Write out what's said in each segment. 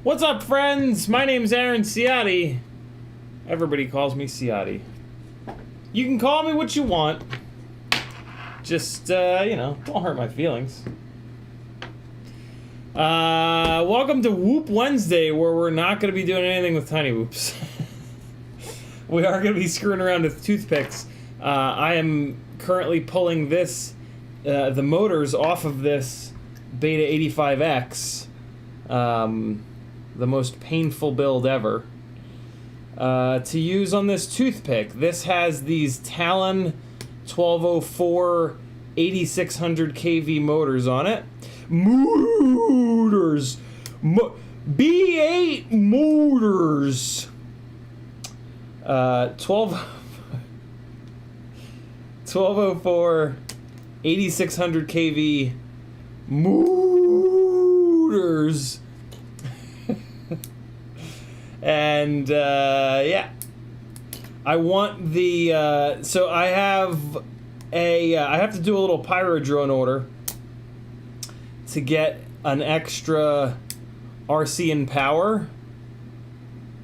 What's up, friends? My name's Aaron Ciotti. Everybody calls me Ciotti. You can call me what you want. Just, you know, don't hurt my feelings. Welcome to Whoop Wednesday, where we're not going to be doing anything with tiny whoops. We are going to be screwing around with toothpicks. I am currently pulling this, the motors off of this Beta 85X. The most painful build ever, to use on this toothpick. This has these Talon 1204 8600 kV motors on it. Motors! B8 motors! 1204 8600 kV motors. And, yeah. I want the, so I have I have to do a little pyro drone order to get an extra RC and power.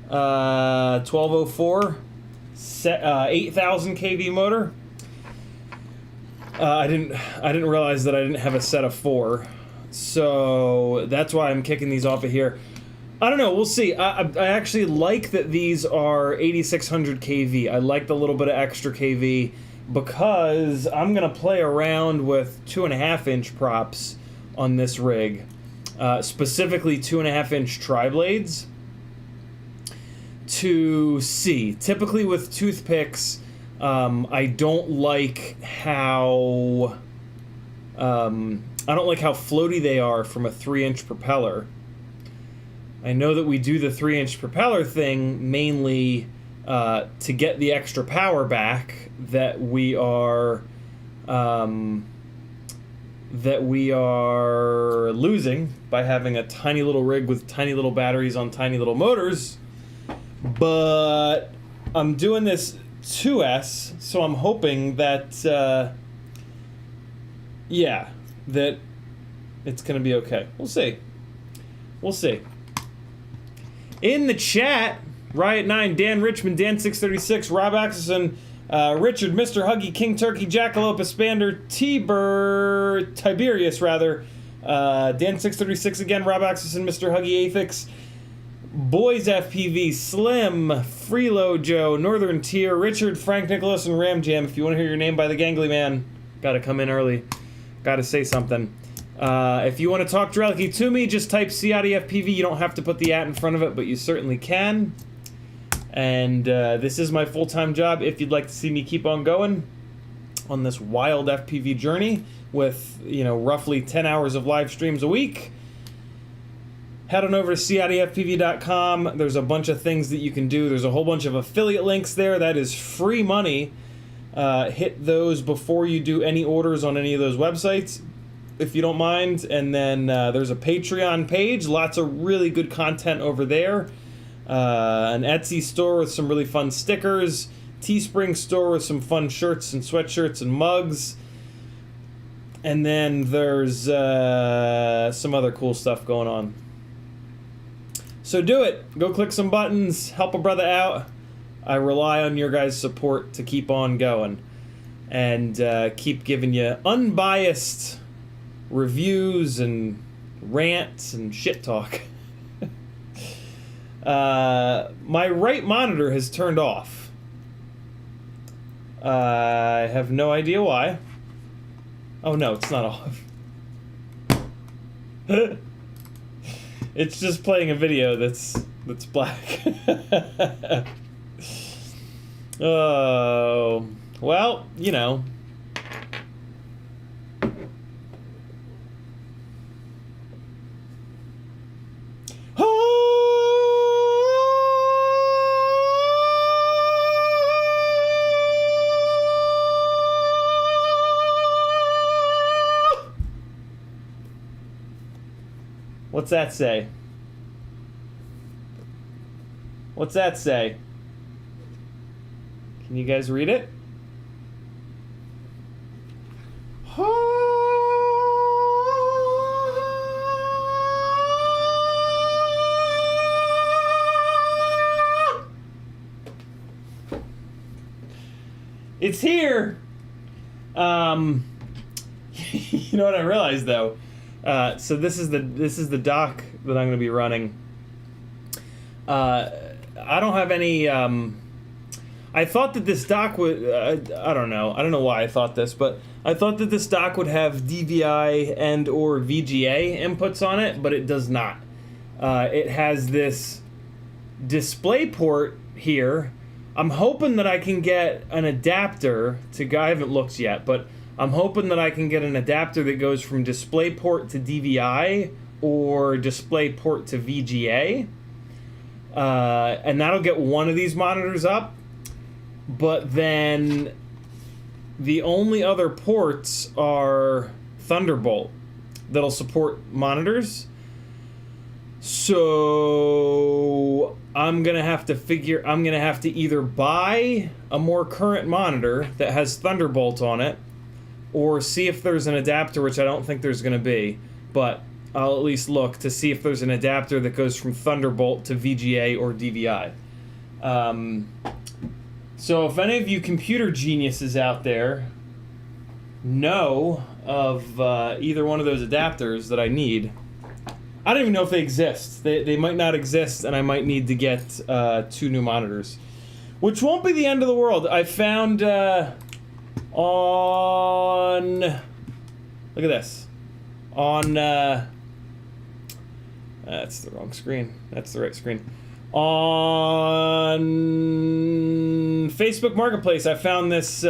1204, 8000 kV motor. I didn't realize that I didn't have a set of 4. So that's why I'm kicking these off of here. I don't know, we'll see. I actually like that these are 8600 kV. I like the little bit of extra kV because I'm going to play around with 2.5-inch props on this rig. Specifically 2.5-inch tri-blades to see. Typically with toothpicks, I don't like how floaty they are from a 3-inch propeller. I know that we do the 3-inch propeller thing mainly to get the extra power back that we are losing by having a tiny little rig with tiny little batteries on tiny little motors. But I'm doing this 2S, so I'm hoping that that it's gonna be okay. We'll see. We'll see. In the chat, Riot9, Dan Richmond, Dan636, Rob Axelson, Richard, Mr. Huggy, King Turkey, Jackalope, Espander, Tiberius, rather, Dan636 again, Rob Axelson, Mr. Huggy, Athix, Boys FPV, Slim, Freelo Joe, Northern Tier, Richard, Frank Nicholas, and Ram Jam. If you want to hear your name by the Gangly Man, gotta come in early. Gotta say something. If you want to talk directly to me, just type CiottiFPV. You don't have to put the @ in front of it, but you certainly can. And this is my full-time job. If you'd like to see me keep on going on this wild FPV journey with, roughly 10 hours of live streams a week, head on over to CiottiFPV.com. There's a bunch of things that you can do. There's a whole bunch of affiliate links there. That is free money. Hit those before you do any orders on any of those websites, if you don't mind. And then there's a Patreon page. Lots of really good content over there. An Etsy store with some really fun stickers. Teespring store with some fun shirts and sweatshirts and mugs. And then there's some other cool stuff going on. So do it. Go click some buttons. Help a brother out. I rely on your guys' support to keep on going. And keep giving you unbiased reviews and rants and shit talk. My right monitor has turned off. I have no idea why. Oh no, it's not off. It's just playing a video that's black. Oh, well, What's that say? What's that say? Can you guys read it? It's here. You know what I realized though? So this is the dock that I'm going to be running. I don't have any. I thought that this dock would. I don't know. I don't know why I thought this, but I thought that this dock would have DVI and or VGA inputs on it, but it does not. It has this display port here. I'm hoping that I can get an adapter to. I haven't looked yet, but I'm hoping that I can get an adapter that goes from DisplayPort to DVI or DisplayPort to VGA. And that'll get one of these monitors up. But then the only other ports are Thunderbolt that'll support monitors. So I'm going to have to either buy a more current monitor that has Thunderbolt on it, or see if there's an adapter, which I don't think there's going to be, but I'll at least look to see if there's an adapter that goes from Thunderbolt to VGA or DVI. So if any of you computer geniuses out there know of either one of those adapters that I need. I don't even know if they exist. They might not exist, and I might need to get 2 new monitors, which won't be the end of the world. I found on... Look at this. On... that's the wrong screen. That's the right screen. On Facebook Marketplace, I found this...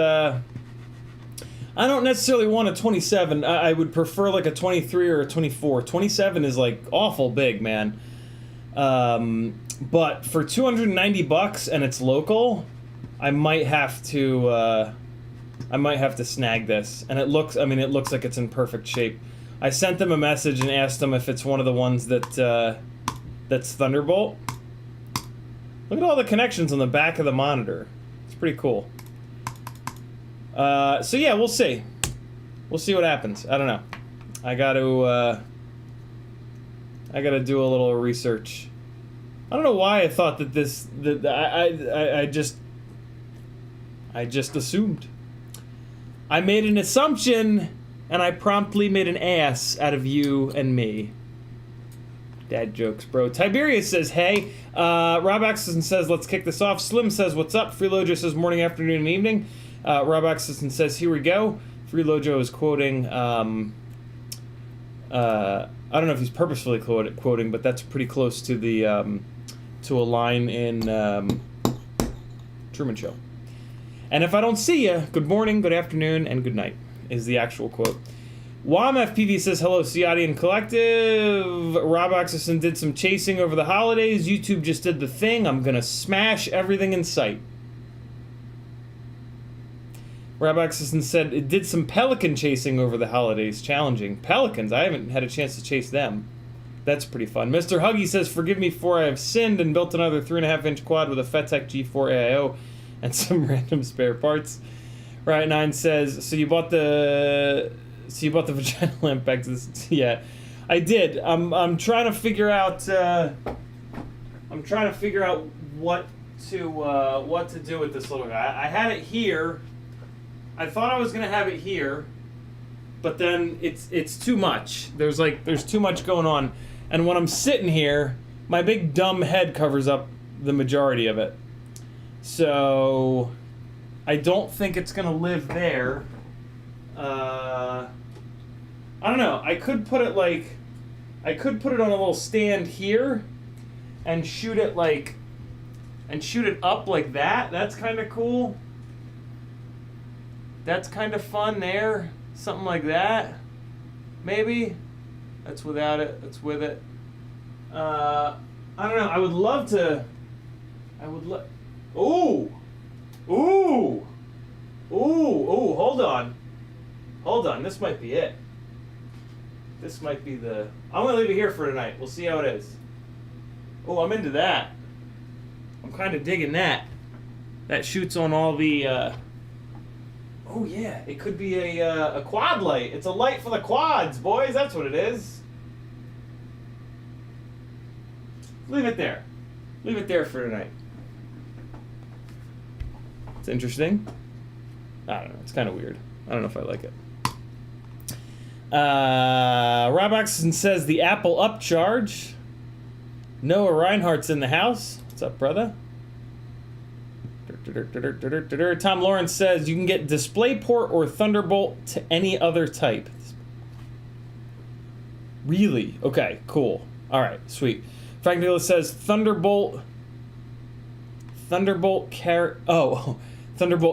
I don't necessarily want a 27. I would prefer like a 23 or a 24. 27 is like awful big, man. But for 290 bucks and it's local, I might have to snag this. And it looks like it's in perfect shape. I sent them a message and asked them if it's one of the ones that that's Thunderbolt. Look at all the connections on the back of the monitor. It's pretty cool. So yeah, we'll see. We'll see what happens. I don't know. I gotta do a little research. I don't know why I thought that I just assumed. I made an assumption, and I promptly made an ass out of you and me. Dad jokes, bro. Tiberius says, hey. Rob Axelson says, let's kick this off. Slim says, what's up? Freelojo says, morning, afternoon, and evening. Rob Axelson says, here we go. Freelojo is quoting, I don't know if he's purposefully quoting, but that's pretty close to the, to a line in, Truman Show. And if I don't see you, good morning, good afternoon, and good night is the actual quote. FPV says, hello, Ciotti and Collective. Rob Axelson did some chasing over the holidays. YouTube just did the thing. I'm gonna smash everything in sight. Rob Axelson said it did some pelican chasing over the holidays. Challenging. Pelicans? I haven't had a chance to chase them. That's pretty fun. Mr. Huggy says, forgive me for I have sinned and built another 3.5-inch quad with a FETech G4 AIO and some random spare parts. Riot 9 says, so you bought the vagina lamp back to this? Yeah, I did. I'm trying to figure out what to do with this little guy. I had it here. I thought I was gonna have it here, but then it's too much. There's too much going on, and when I'm sitting here, my big dumb head covers up the majority of it. So I don't think it's gonna live there. I don't know. I could put it on a little stand here, and shoot it up like that. That's kind of cool. That's kind of fun there. Something like that. Maybe. That's without it. That's with it. I don't know. I would love to. Ooh! Ooh! Ooh! Ooh! Hold on. Hold on. This might be it. This might be the... I'm going to leave it here for tonight. We'll see how it is. Oh, I'm into that. I'm kind of digging that. That shoots on all the... Oh yeah, it could be a quad light. It's a light for the quads, boys. That's what it is. Leave it there. Leave it there for tonight. It's interesting. I don't know. It's kind of weird. I don't know if I like it. Rob Axelson says the Apple upcharge. Noah Reinhardt's in the house. What's up, brother? Tom Lawrence says you can get DisplayPort or Thunderbolt to any other type. Really? Okay, cool. All right, sweet. Frank Nicholas says Thunderbolt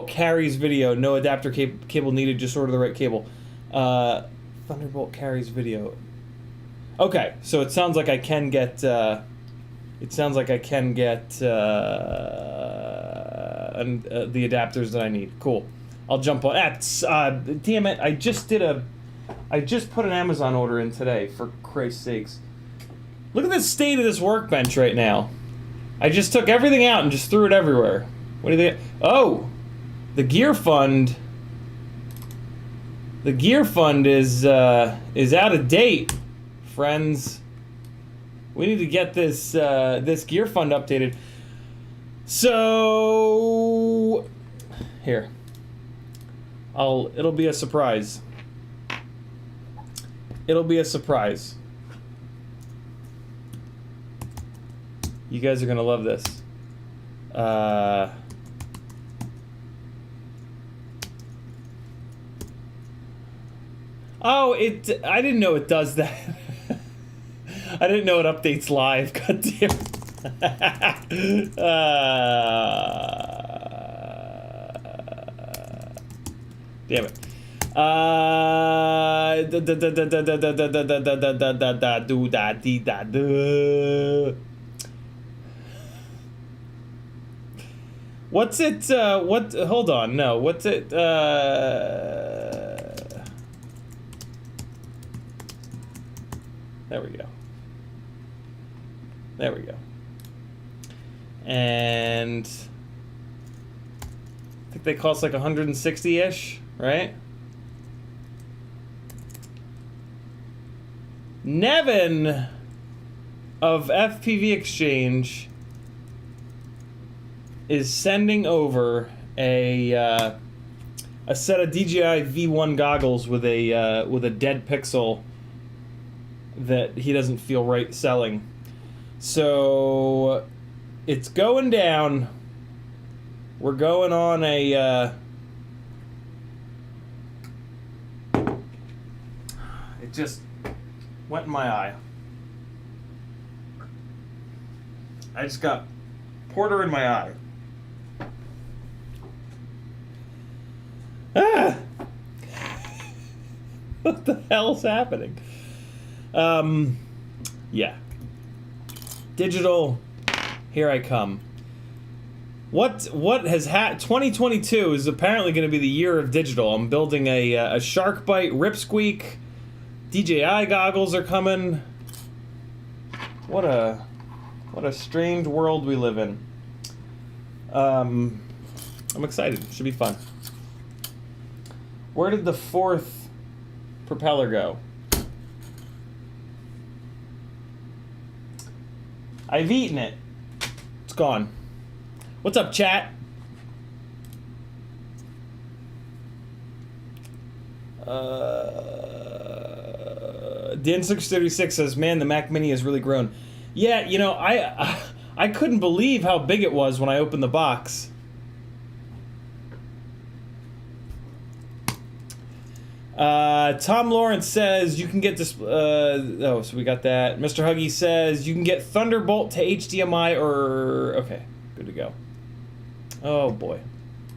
carries video. No adapter cable needed. Just order the right cable. Thunderbolt carries video. Okay, so it sounds like I can get. The adapters that I need. Cool. I'll jump on. Damn it! I just put an Amazon order in today. For Christ's sakes! Look at the state of this workbench right now. I just took everything out and just threw it everywhere. What do they? Oh, the gear fund. The gear fund is out of date, friends. We need to get this this gear fund updated. So here, It'll be a surprise. It'll be a surprise. You guys are gonna love this. Oh, I didn't know it does that. I didn't know it updates live. God damn it. Damn it. What's it, what, hold on, no, what's it, there we go. There we go. And I think they cost like 160-ish, right? Nevin of FPV Exchange is sending over a set of DJI V1 goggles with a dead pixel that he doesn't feel right selling. So it's going down. We're going on a it just went in my eye. I just got Porter in my eye. Ah! What the hell's happening? Yeah. Digital, here I come. What has 2022 is apparently going to be the year of digital. I'm building a shark bite ripsqueak. DJI goggles are coming. What a strange world we live in. I'm excited. Should be fun. Where did the fourth propeller go? I've eaten it. It's gone. What's up, chat? Dan636 says, man, the Mac Mini has really grown. Yeah, you know, I couldn't believe how big it was when I opened the box. Tom Lawrence says you can get this. Oh, so we got that. Mr. Huggy says you can get Thunderbolt to HDMI or. Okay, good to go. Oh boy,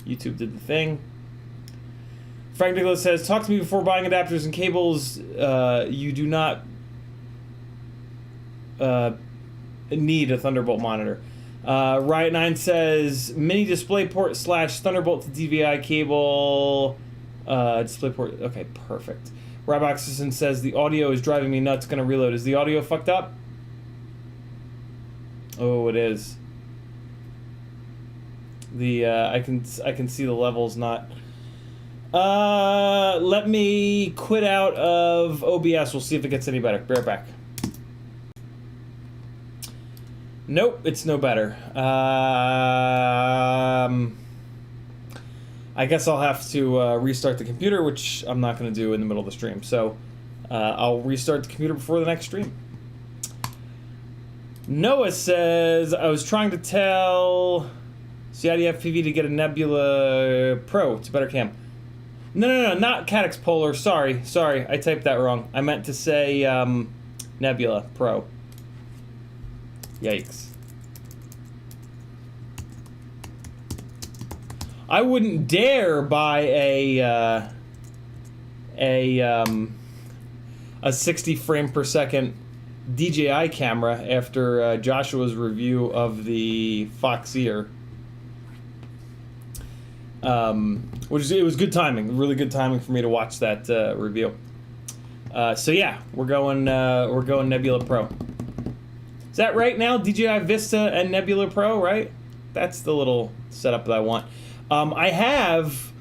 YouTube did the thing. Frank Nicholas says, talk to me before buying adapters and cables. You do not need a Thunderbolt monitor. Riot9 says mini DisplayPort / Thunderbolt to DVI cable. DisplayPort. Okay, perfect. Rob Oxison says the audio is driving me nuts. Gonna reload. Is the audio fucked up? Oh, it is. The I can see the levels not. Let me quit out of OBS. We'll see if it gets any better. Be right back. Nope, it's no better. I guess I'll have to restart the computer, which I'm not going to do in the middle of the stream. So I'll restart the computer before the next stream. Noah says, I was trying to tell CiottiFPV to get a Nebula Pro. It's a better cam. No, not Caddx Polar. Sorry, I typed that wrong. I meant to say Nebula Pro. Yikes. I wouldn't dare buy a 60 frame per second DJI camera after Joshua's review of the Foxeer. It was good timing, really good timing for me to watch that review. So yeah, we're going Nebula Pro. Is that right now? DJI Vista and Nebula Pro, right? That's the little setup that I want. I have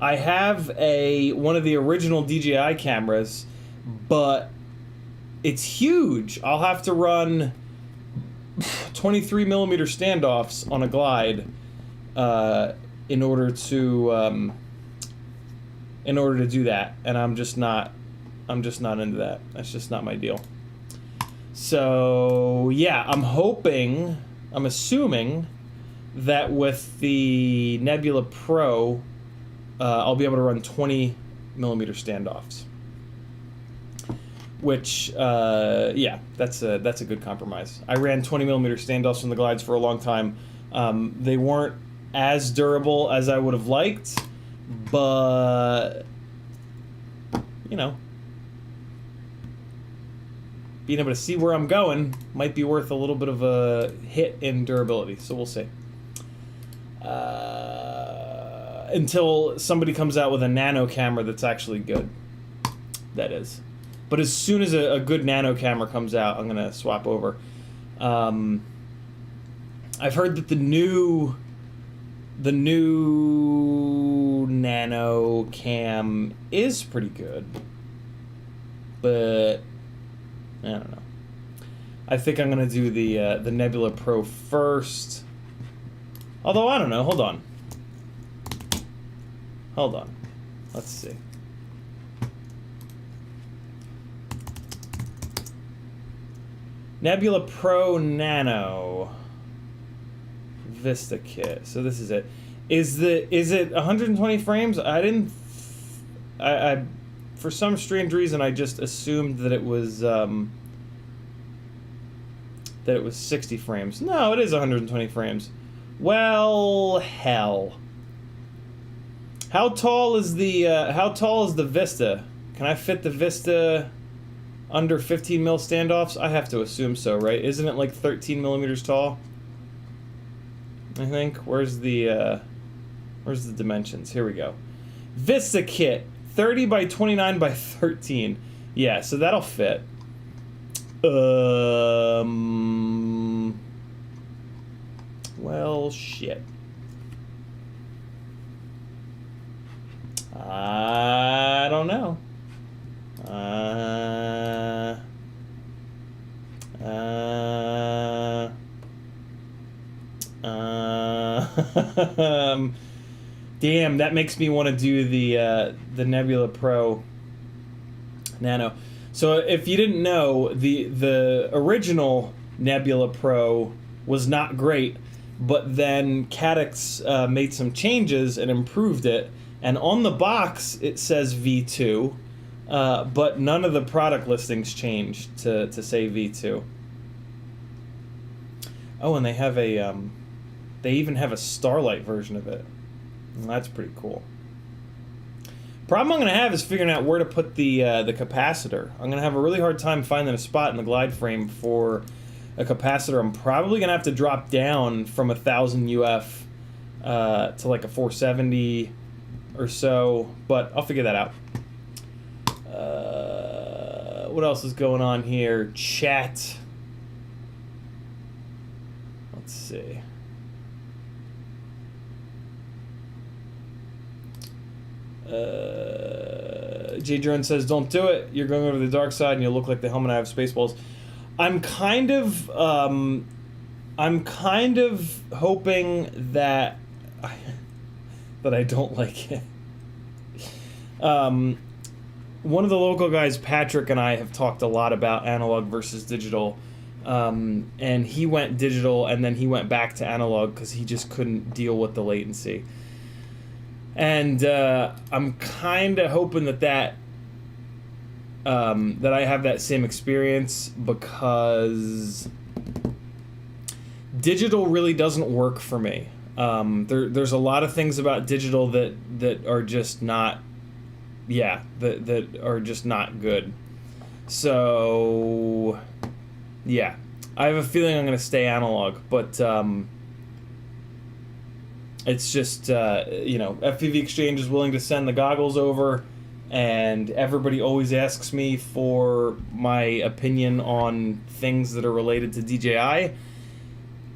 one of the original DJI cameras, but it's huge. I'll have to run 23mm standoffs on a glide in order to do that, and I'm just not into that. That's just not my deal. So yeah, I'm assuming that with the Nebula Pro, I'll be able to run 20mm standoffs. Which, yeah, that's a good compromise. I ran 20mm standoffs from the glides for a long time. They weren't as durable as I would have liked, but, you know, being able to see where I'm going might be worth a little bit of a hit in durability, so we'll see. Until somebody comes out with a nano camera that's actually good. That is. But as soon as a good nano camera comes out, I'm going to swap over. I've heard that the new nano cam is pretty good. But I don't know. I think I'm going to do the Nebula Pro first. Although, I don't know. Hold on. Let's see. Nebula Pro Nano Vista kit. So this is it. Is it 120 frames? I for some strange reason I just assumed that it was 60 frames. No, it is 120 frames. Well, hell. How tall is the Vista? Can I fit the Vista under 15mm standoffs? I have to assume so, right? Isn't it like 13mm tall? I think. Where's the dimensions? Here we go. Vista kit, 30 by 29 by 13. Yeah, so that'll fit. Well, shit. I don't know. Damn, that makes me want to do the Nebula Pro Nano. So if you didn't know, the original Nebula Pro was not great, but then Caddx made some changes and improved it. And on the box, it says V2, but none of the product listings changed to say V2. Oh, and they have they even have a Starlight version of it. And that's pretty cool. Problem I'm going to have is figuring out where to put the capacitor. I'm going to have a really hard time finding a spot in the glide frame for a capacitor. I'm probably going to have to drop down from 1000 UF to like a 470 or so, but I'll figure that out. What else is going on here? Chat. Let's see. J. Drone says, "Don't do it. You're going over the dark side, and you'll look like the helmet I have Spaceballs." I'm kind of hoping that I don't like it. One of the local guys, Patrick, and I have talked a lot about analog versus digital, and he went digital, and then he went back to analog because he just couldn't deal with the latency. And I'm kind of hoping that I have that same experience, because digital really doesn't work for me. There's a lot of things about digital that are just not, that are just not good. So, yeah, I have a feeling I'm going to stay analog, but it's just, FPV Exchange is willing to send the goggles over, and everybody always asks me for my opinion on things that are related to DJI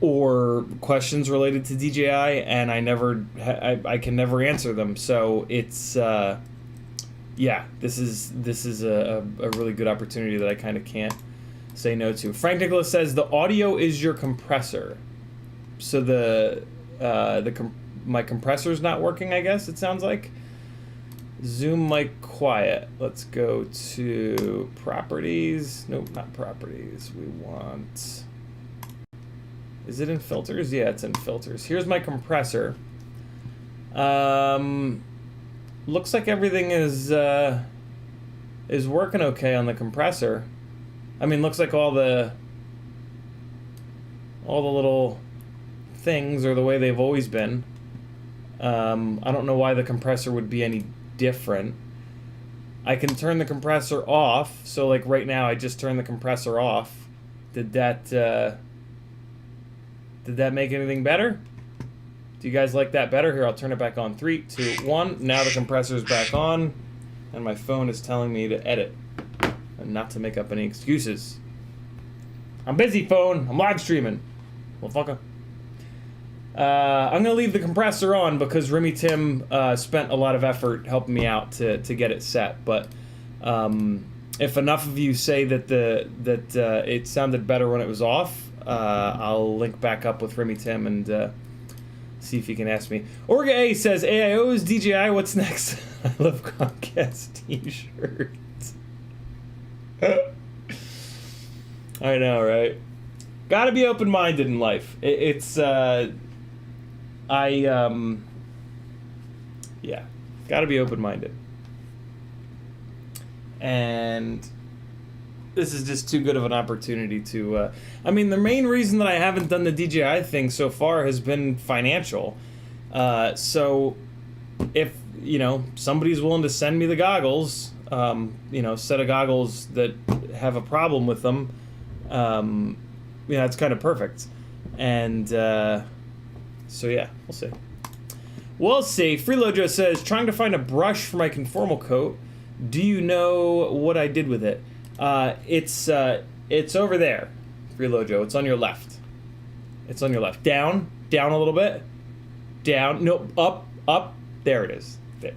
or questions related to DJI, and I can never answer them. So it's, this is a really good opportunity that I kind of can't say no to. Frank Nicholas says the audio is your compressor. So my compressor's not working, I guess it sounds like. Zoom mic quiet. Let's go to properties. Nope, not properties. We want... Is it in filters? Yeah, it's in filters. Here's my compressor. Looks like everything is working okay on the compressor. I mean, looks like all the little things are the way they've always been. I don't know why the compressor would be any different. I can turn the compressor off. So like right now, I just turned the compressor off. Did that make anything better? Do you guys like that better? Here, I'll turn it back on. 3, 2, 1. Now the compressor's back on, and my phone is telling me to edit and not to make up any excuses. I'm busy, phone. I'm live streaming. Motherfucker. I'm gonna leave the compressor on because Remy Tim spent a lot of effort helping me out to get it set. But if enough of you say that it sounded better when it was off, I'll link back up with Remy Tim and see if he can ask me. Orga A says AIO is DJI. What's next? I love Comcast t-shirts. I know, right? Gotta be open-minded in life. Yeah, gotta be open-minded. And this is just too good of an opportunity to, I mean, the main reason that I haven't done the DJI thing so far has been financial. So if, somebody's willing to send me the goggles, set of goggles that have a problem with them, it's kind of perfect. And, so yeah, we'll see. We'll see. Freelojo says, trying to find a brush for my conformal coat. Do you know what I did with it? It's over there, Freelojo. It's on your left. It's on your left. Down a little bit. Down. Nope. Up. There it is. There.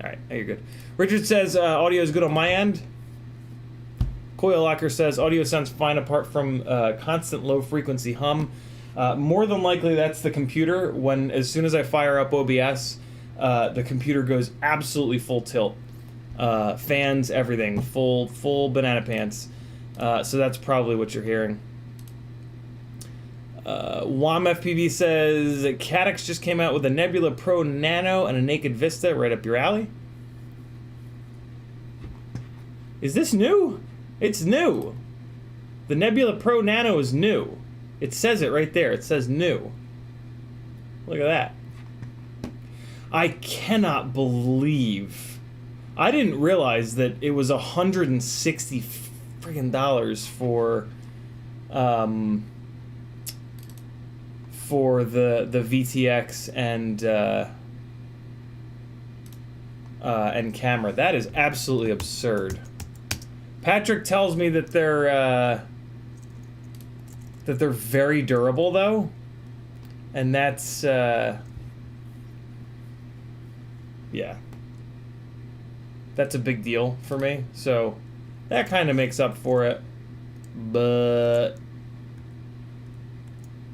All right. Now you're good. Richard says audio is good on my end. Coil Locker says audio sounds fine apart from constant low frequency hum. More than likely that's the computer. As soon as I fire up OBS, the computer goes absolutely full tilt. Fans, everything, full banana pants. So that's probably what you're hearing. WAM-FPV says Caddx just came out with a Nebula Pro Nano and a Naked Vista, right up your alley. Is this new? It's new. The Nebula Pro Nano is new. It says it right there. It says new. Look at that. I cannot believe. I didn't realize that it was $160 friggin' dollars for the VTX and camera. That is absolutely absurd. Patrick tells me that they're very durable though, and that's yeah. That's a big deal for me, so that kind of makes up for it. But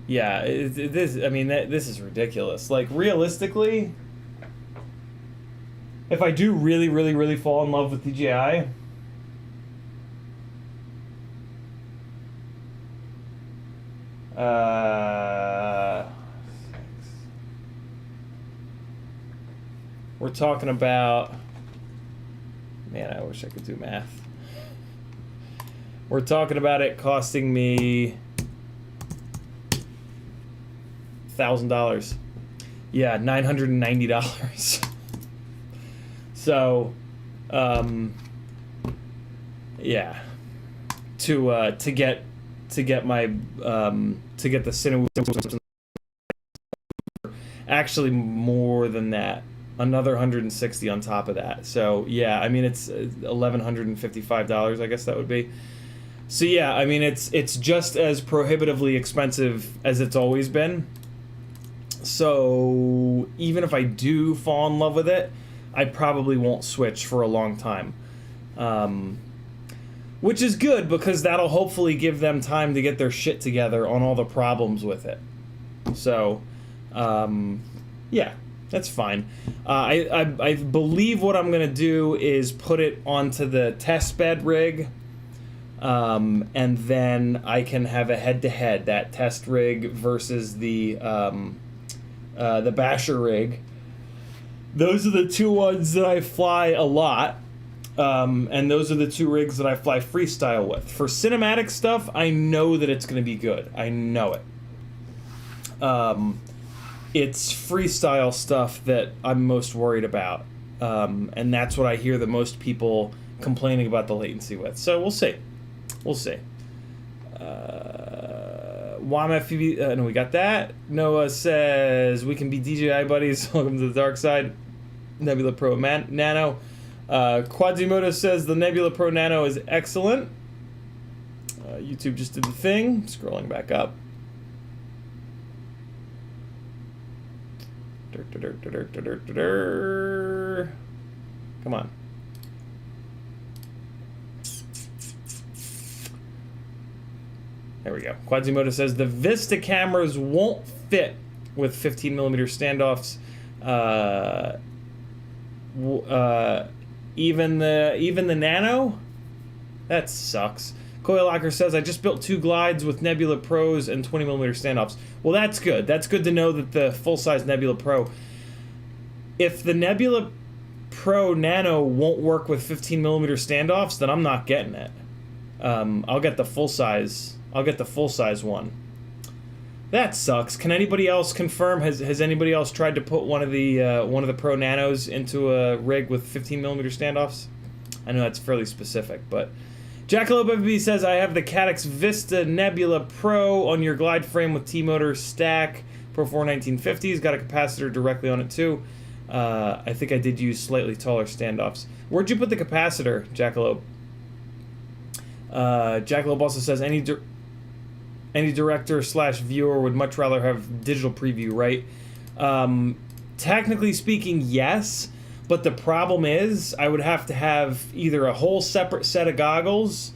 yeah, this is ridiculous. Like, realistically, if I do really, really, really fall in love with DJI, we're talking about... Man, I wish I could do math. We're talking about it costing me $1,000. Yeah, $990. So, yeah, to get my to get the Cinewoop, actually more than that. Another $160 on top of that. So yeah, I mean, it's $1,155, I guess that would be. So yeah, I mean, it's just as prohibitively expensive as it's always been. So even if I do fall in love with it, I probably won't switch for a long time. Which is good, because that'll hopefully give them time to get their shit together on all the problems with it. So, Yeah, that's fine. I believe what I'm going to do is put it onto the test bed rig, and then I can have a head-to-head, that test rig versus the basher rig. Those are the two ones that I fly a lot, and those are the two rigs that I fly freestyle with. For cinematic stuff, I know that it's going to be good. I know it. It's freestyle stuff that I'm most worried about, and that's what I hear the most people complaining about the latency with. So we'll see. We'll see. FPV, no, we got that. Noah says, we can be DJI buddies. Welcome to the dark side. Nebula Pro Nano. Quadzimoto says, the Nebula Pro Nano is excellent. YouTube just did the thing. Scrolling back up. Come on. There we go. Quadzimoto says the Vista cameras won't fit with 15mm standoffs. Even the Nano? That sucks. Coilocker says, I just built 2 glides with Nebula Pros and 20mm standoffs. Well, that's good. That's good to know that the full-size Nebula Pro... If the Nebula Pro Nano won't work with 15mm standoffs, then I'm not getting it. I'll get the full-size... I'll get the full-size one. That sucks. Can anybody else confirm? Has anybody else tried to put one of the Pro Nanos into a rig with 15mm standoffs? I know that's fairly specific, but Jackalope FPV says, I have the Caddx Vista Nebula Pro on your glide frame with T-motor stack Pro 4 1950s. Got a capacitor directly on it too. I think I did use slightly taller standoffs. Where'd you put the capacitor, Jackalope? Jackalope also says, any director / viewer would much rather have digital preview, right? Technically speaking, yes, but the problem is I would have to have either a whole separate set of goggles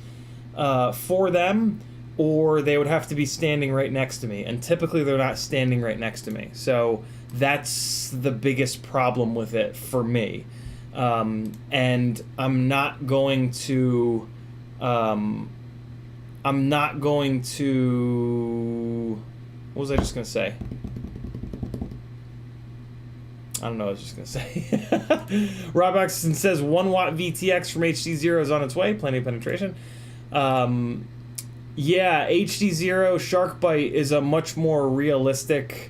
for them, or they would have to be standing right next to me, and typically they're not standing right next to me. So that's the biggest problem with it for me. And I'm not going to... What was I just going to say? I don't know what I was just going to say. Rob Axton says 1 watt VTX from HD0 is on its way. Plenty of penetration. Yeah, HD0 Shark Bite is a much more realistic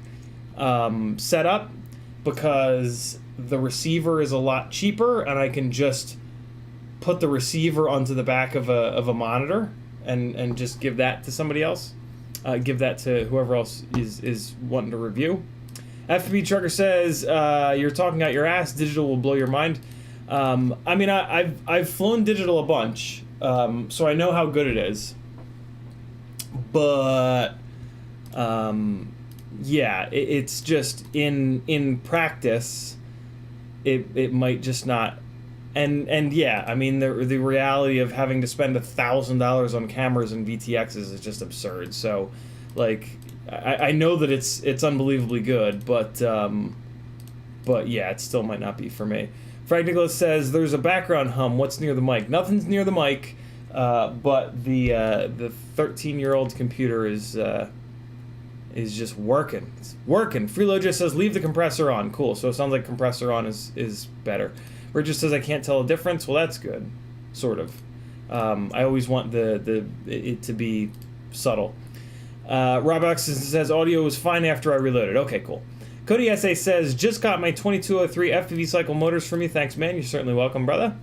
setup because the receiver is a lot cheaper and I can just put the receiver onto the back of a monitor and just give that to somebody else. Give that to whoever else is wanting to review. FPV Trucker says, you're talking out your ass. Digital will blow your mind. I mean, I've flown digital a bunch, so I know how good it is. But, yeah, it's just in practice, it might just not. And yeah, I mean, the reality of having to spend $1,000 on cameras and VTXs is just absurd. So, like, I know that it's unbelievably good, but yeah, it still might not be for me. Frank Nicholas says there's a background hum. What's near the mic? Nothing's near the mic, but the 13-year-old computer is just working. It's working. Freelo just says leave the compressor on. Cool. So it sounds like compressor on is better. Rich just says I can't tell a difference. Well, that's good, sort of. I always want it to be subtle. Rob Oxton says audio was fine after I reloaded. Okay, cool. Cody SA says just got my 2203 FPV cycle motors for me. Thanks, man. You're certainly welcome, brother.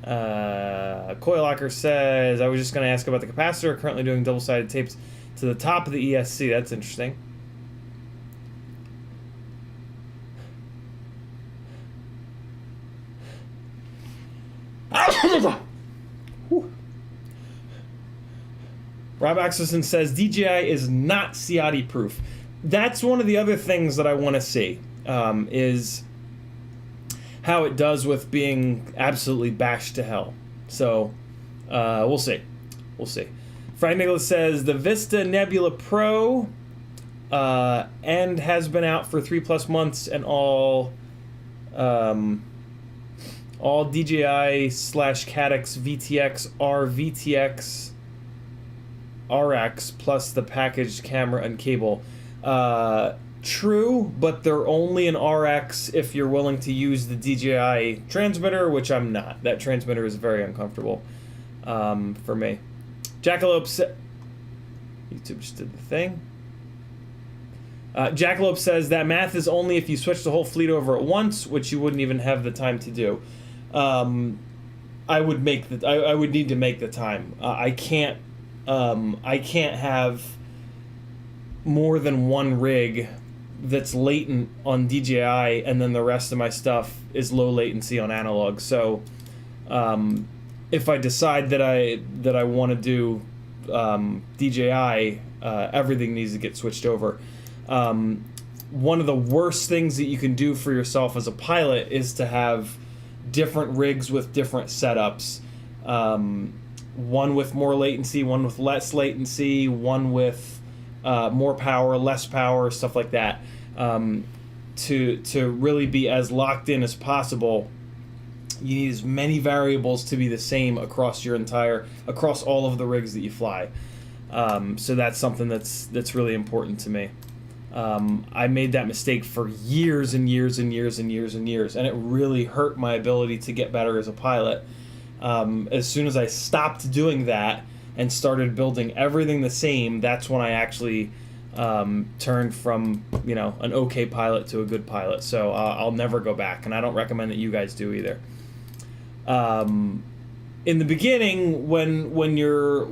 Coilocker says I was just going to ask about the capacitor. Currently doing double-sided tapes to the top of the ESC. That's interesting. Rob Axelson says DJI is not Ciotti proof. That's one of the other things that I want to see, is how it does with being absolutely bashed to hell. So we'll see. We'll see. Frank Nicholas says the Vista Nebula Pro and has been out for 3+ months, and all DJI/Caddx VTX R VTX RX plus the packaged camera and cable. True, but they're only an RX if you're willing to use the DJI transmitter, which I'm not. That transmitter is very uncomfortable for me. Jackalope YouTube just did the thing. Jackalope says that math is only if you switch the whole fleet over at once, which you wouldn't even have the time to do. I would need to make the time. I can't have more than one rig that's latent on DJI, and then the rest of my stuff is low latency on analog. So if I decide that I want to do DJI, everything needs to get switched over. One of the worst things that you can do for yourself as a pilot is to have different rigs with different setups. One with more latency, one with less latency, one with more power, less power, stuff like that. To really be as locked in as possible, you need as many variables to be the same across all of the rigs that you fly. So that's something that's really important to me. I made that mistake for years and years and years and years and years, and it really hurt my ability to get better as a pilot. As soon as I stopped doing that and started building everything the same, that's when I actually turned from an okay pilot to a good pilot. So I'll never go back, and I don't recommend that you guys do either. In the beginning, when you're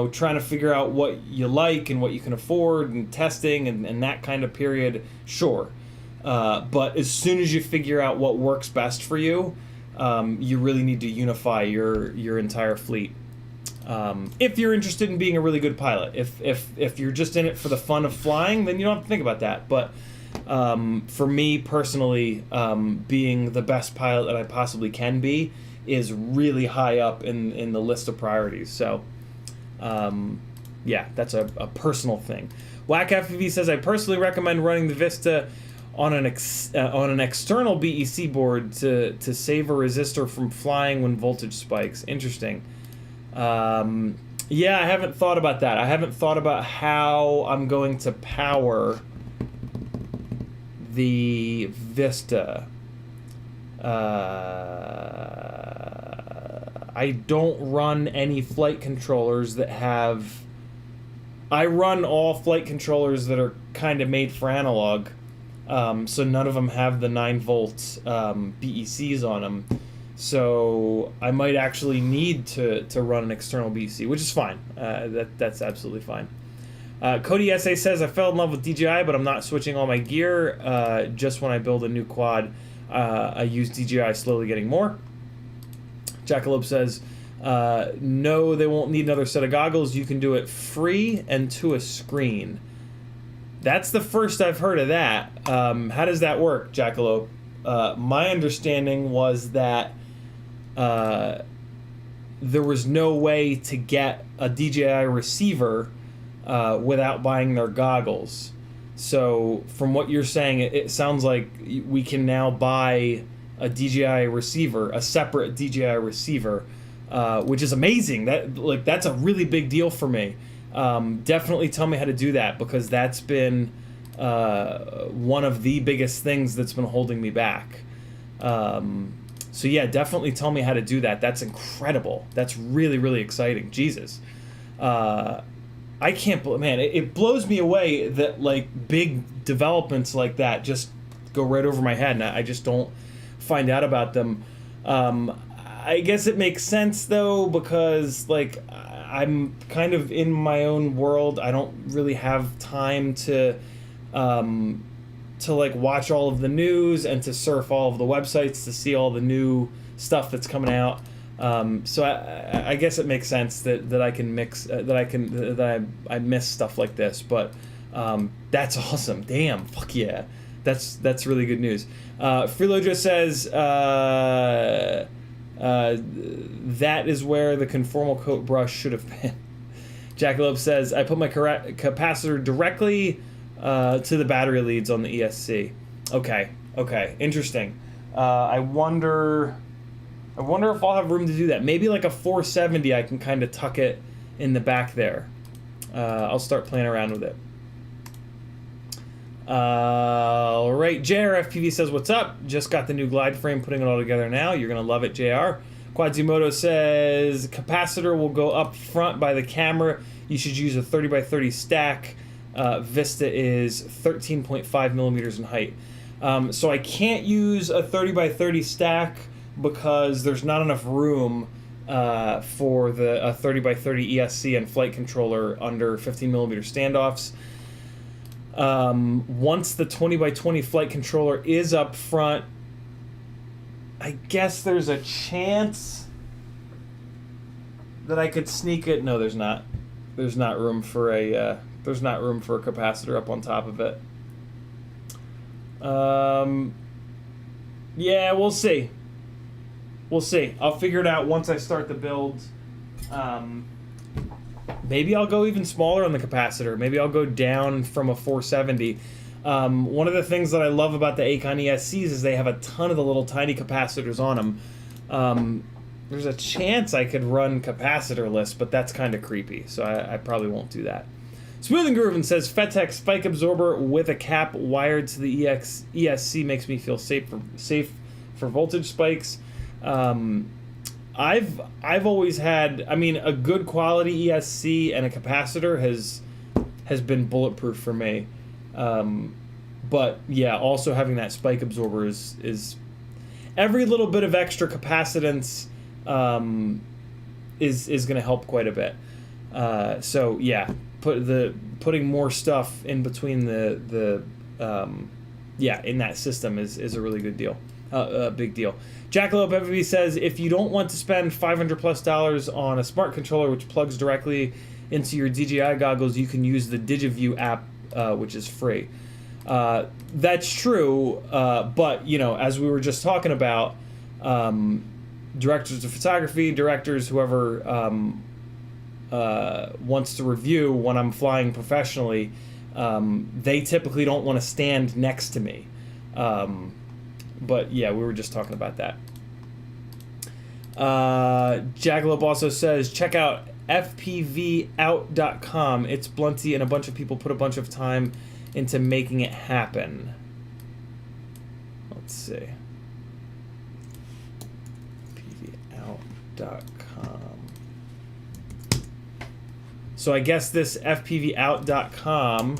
trying to figure out what you like and what you can afford and testing and that kind of period, sure. But as soon as you figure out what works best for you, you really need to unify your entire fleet. If you're interested in being a really good pilot, if you're just in it for the fun of flying, then you don't have to think about that. But for me personally, being the best pilot that I possibly can be is really high up in the list of priorities. So, yeah, that's a personal thing. Whack FPV says, I personally recommend running the Vista on an external BEC board to save a resistor from flying when voltage spikes. Interesting. Yeah, I haven't thought about that. I haven't thought about how I'm going to power the Vista. I don't run any flight controllers that have... I run all flight controllers that are kind of made for analog, so none of them have the 9-volt BECs on them. So I might actually need to run an external BEC, which is fine. That's absolutely fine. Cody SA says, I fell in love with DJI, but I'm not switching all my gear. Just when I build a new quad, I use DJI, slowly getting more. Jackalope says, no, they won't need another set of goggles. You can do it free and to a screen. That's the first I've heard of that. How does that work, Jackalope? My understanding was that there was no way to get a DJI receiver without buying their goggles. So from what you're saying, it sounds like we can now buy a DJI receiver, a separate DJI receiver, which is amazing. That's a really big deal for me. Definitely tell me how to do that, because that's been one of the biggest things that's been holding me back. So yeah, definitely tell me how to do that. That's incredible. That's really, really exciting. Jesus. I can't believe, man, it blows me away that like big developments like that just go right over my head, and I just don't find out about them. I guess it makes sense though, because like I'm kind of in my own world. I don't really have time to like watch all of the news and to surf all of the websites to see all the new stuff that's coming out. So I guess it makes sense that I can mix that I miss stuff like this. But that's awesome. Damn, fuck yeah, that's really good news. Freelojo says that is where the conformal coat brush should have been. Jackalope says, I put my capacitor directly to the battery leads on the ESC. Okay, interesting. I wonder if I'll have room to do that. Maybe like a 470, I can kind of tuck it in the back there. I'll start playing around with it. All right, JRFPV says, what's up? Just got the new glide frame, putting it all together now. You're going to love it, JR. Quadzimoto says, capacitor will go up front by the camera. You should use a 30x30 stack. Vista is 13.5 millimeters in height. So I can't use a 30x30 stack because there's not enough room for the 30x30 ESC and flight controller under 15 millimeter standoffs. Once the 20x20 flight controller is up front, I guess there's a chance that I could sneak it. No, there's not. There's not room for a capacitor up on top of it. Yeah, we'll see. We'll see. I'll figure it out once I start the build. Maybe I'll go even smaller on the capacitor. Maybe I'll go down from a 470. One of the things that I love about the Acon ESCs is they have a ton of the little tiny capacitors on them. There's a chance I could run capacitorless, but that's kind of creepy, so I probably won't do that. Smooth and Groovin says, FETech spike absorber with a cap wired to the ESC makes me feel safe for voltage spikes. I've always had, I mean, a good quality ESC and a capacitor has been bulletproof for me. But yeah, also having that spike absorber is every little bit of extra capacitance is going to help quite a bit. So yeah, putting more stuff in between in that system is a really good deal. A big deal. Jackalope FPV says, if you don't want to spend $500+ on a smart controller which plugs directly into your DJI goggles, you can use the DigiView app, which is free. That's true, but you know, as we were just talking about, directors of photography, directors, whoever wants to review when I'm flying professionally, they typically don't want to stand next to me. But yeah, we were just talking about that. Jackalope also says, check out FPVout.com. It's Blunty and a bunch of people put a bunch of time into making it happen. Let's see. FPVout.com. So I guess this FPVout.com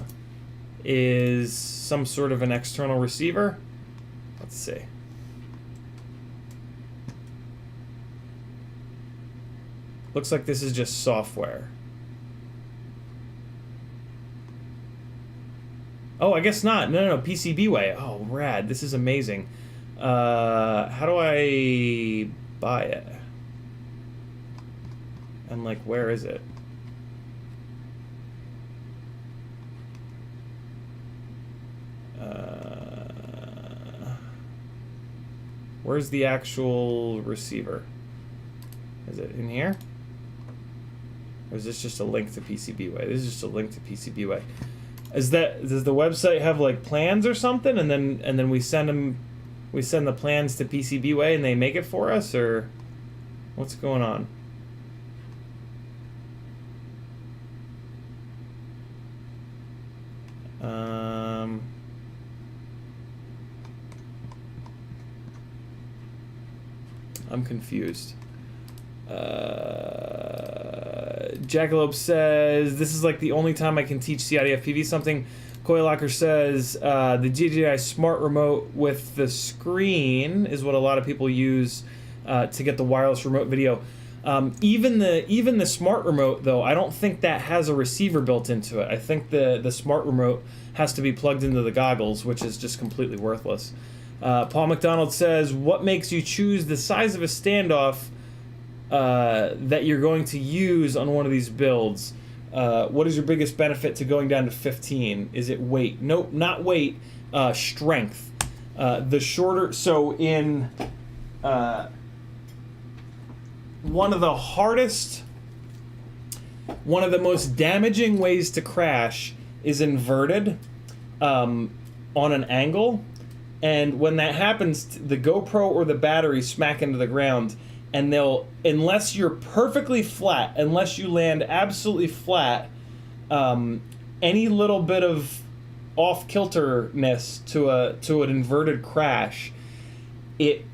is some sort of an external receiver. Let's see. Looks like this is just software. Oh, I guess not. No, PCBWay. Oh, rad. This is amazing. How do I buy it? And, like, where is it? Where's the actual receiver? Is it in here? Or is this just a link to PCBWay? This is just a link to PCBWay. Does the website have like plans or something, and then we send the plans to PCBWay and they make it for us, or what's going on? I'm confused. Jackalope says, this is like the only time I can teach CiottiFPV something. Coilocker says, the DJI Smart Remote with the screen is what a lot of people use to get the wireless remote video. Even the Smart Remote, though, I don't think that has a receiver built into it. I think the Smart Remote has to be plugged into the goggles, which is just completely worthless. Paul McDonald says, what makes you choose the size of a standoff that you're going to use on one of these builds? What is your biggest benefit to going down to 15? Is it weight? Nope, not weight, strength. The shorter, so in one of the hardest one of the most damaging ways to crash is inverted on an angle. And when that happens, the GoPro or the battery smack into the ground, and they'll, unless you're perfectly flat, unless you land absolutely flat, any little bit of off-kilterness to an inverted crash, it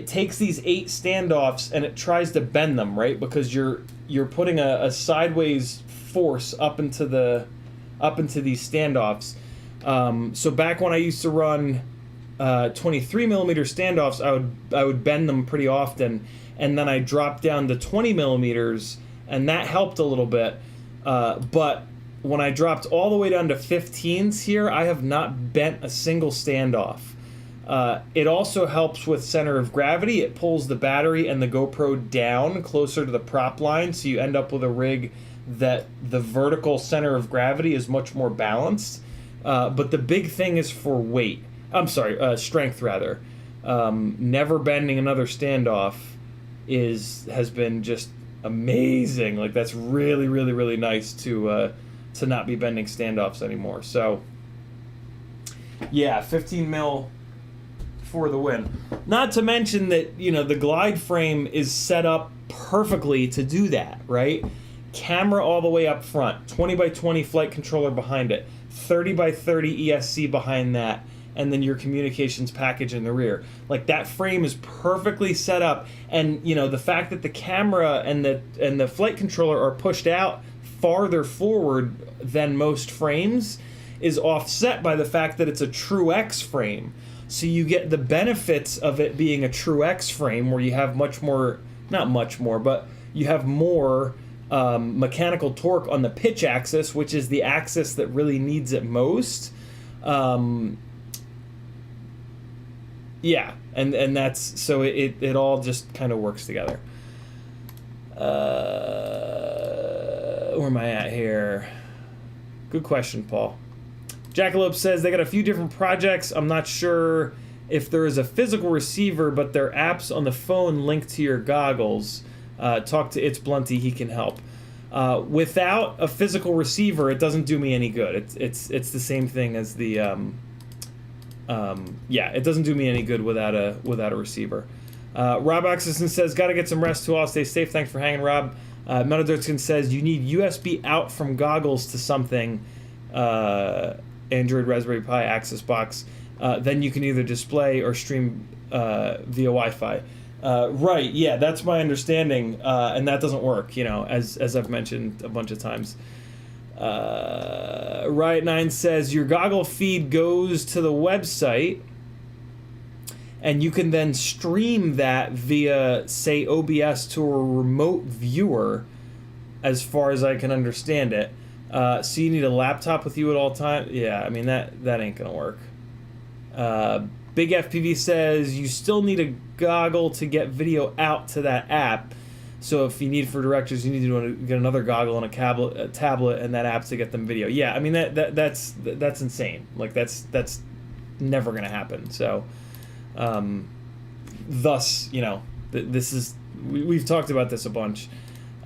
takes these 8 standoffs and it tries to bend them, right? Because you're putting a sideways force up into these standoffs. So back when I used to run 23 millimeter standoffs, I would bend them pretty often, and then I dropped down to 20 millimeters, and that helped a little bit. But when I dropped all the way down to 15s here, I have not bent a single standoff. It also helps with center of gravity. It pulls the battery and the GoPro down closer to the prop line, so you end up with a rig that the vertical center of gravity is much more balanced. But the big thing is for weight. I'm sorry, strength rather. Never bending another standoff has been just amazing. Like, that's really, really, really nice to not be bending standoffs anymore. So yeah, 15 mil for the win. Not to mention that, you know, the glide frame is set up perfectly to do that, right? Camera all the way up front, 20 by 20 flight controller behind it, 30 by 30 ESC behind that, and then your communications package in the rear. Like, that frame is perfectly set up, and you know, the fact that the camera and the flight controller are pushed out farther forward than most frames is offset by the fact that it's a true X frame. So you get the benefits of it being a true X frame, where you have much more, not much more, but you have more mechanical torque on the pitch axis, which is the axis that really needs it most. Yeah, and that's, so it all just kind of works together. Where am I at here? Good question, Paul. Jackalope says they got a few different projects. I'm not sure if there is a physical receiver, but their apps on the phone linked to your goggles. Talk to It's Blunty, he can help. Without a physical receiver, it doesn't do me any good. It's the same thing as the yeah, it doesn't do me any good without a receiver. Rob Oxison says, gotta get some rest too. All stay safe. Thanks for hanging, Rob. Metadirtskin says you need USB out from goggles to something. Android, Raspberry Pi, Access Box. Then you can either display or stream via Wi-Fi. Right, yeah, that's my understanding, and that doesn't work, you know, as I've mentioned a bunch of times. Riot9 says your goggle feed goes to the website, and you can then stream that via, say, OBS to a remote viewer, as far as I can understand it. So you need a laptop with you at all times? Yeah, I mean, that ain't gonna work. Big FPV says you still need a goggle to get video out to that app. So if you need for directors, you need to get another goggle and a tablet and that app to get them video. Yeah, I mean, that's insane. Like, that's never gonna happen. So, thus, you know, this is, we've talked about this a bunch.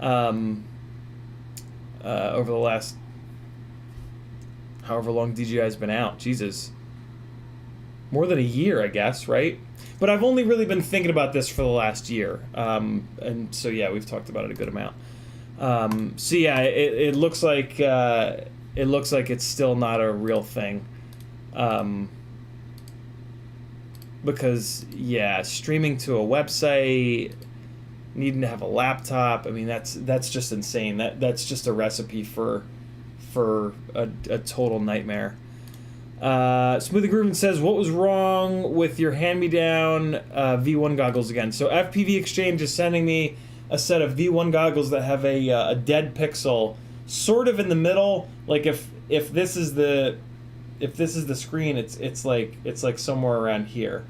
Over the last however long DJI's been out. Jesus. More than a year, I guess, right? But I've only really been thinking about this for the last year. And so, yeah, we've talked about it a good amount. So, yeah, it looks like it's still not a real thing. Because, yeah, streaming to a website, needing to have a laptop, I mean, that's just insane. That's just a recipe for a total nightmare. Smoothie Groovin says, what was wrong with your hand-me-down V1 goggles again? So FPV Exchange is sending me a set of V1 goggles that have a dead pixel sort of in the middle. Like, if this is the screen, it's like somewhere around here.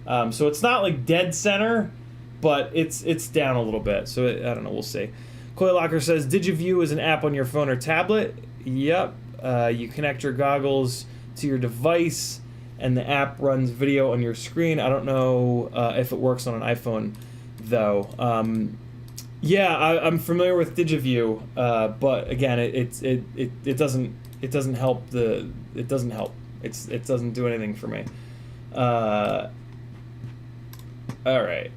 So it's not like dead center, but it's down a little bit. So I don't know, we'll see. Coil Locker says, DigiView is an app on your phone or tablet. Yep. You connect your goggles to your device, and the app runs video on your screen. I don't know if it works on an iPhone, though. Yeah, I'm familiar with DigiView, but again, it doesn't help it doesn't help. It doesn't do anything for me. All right.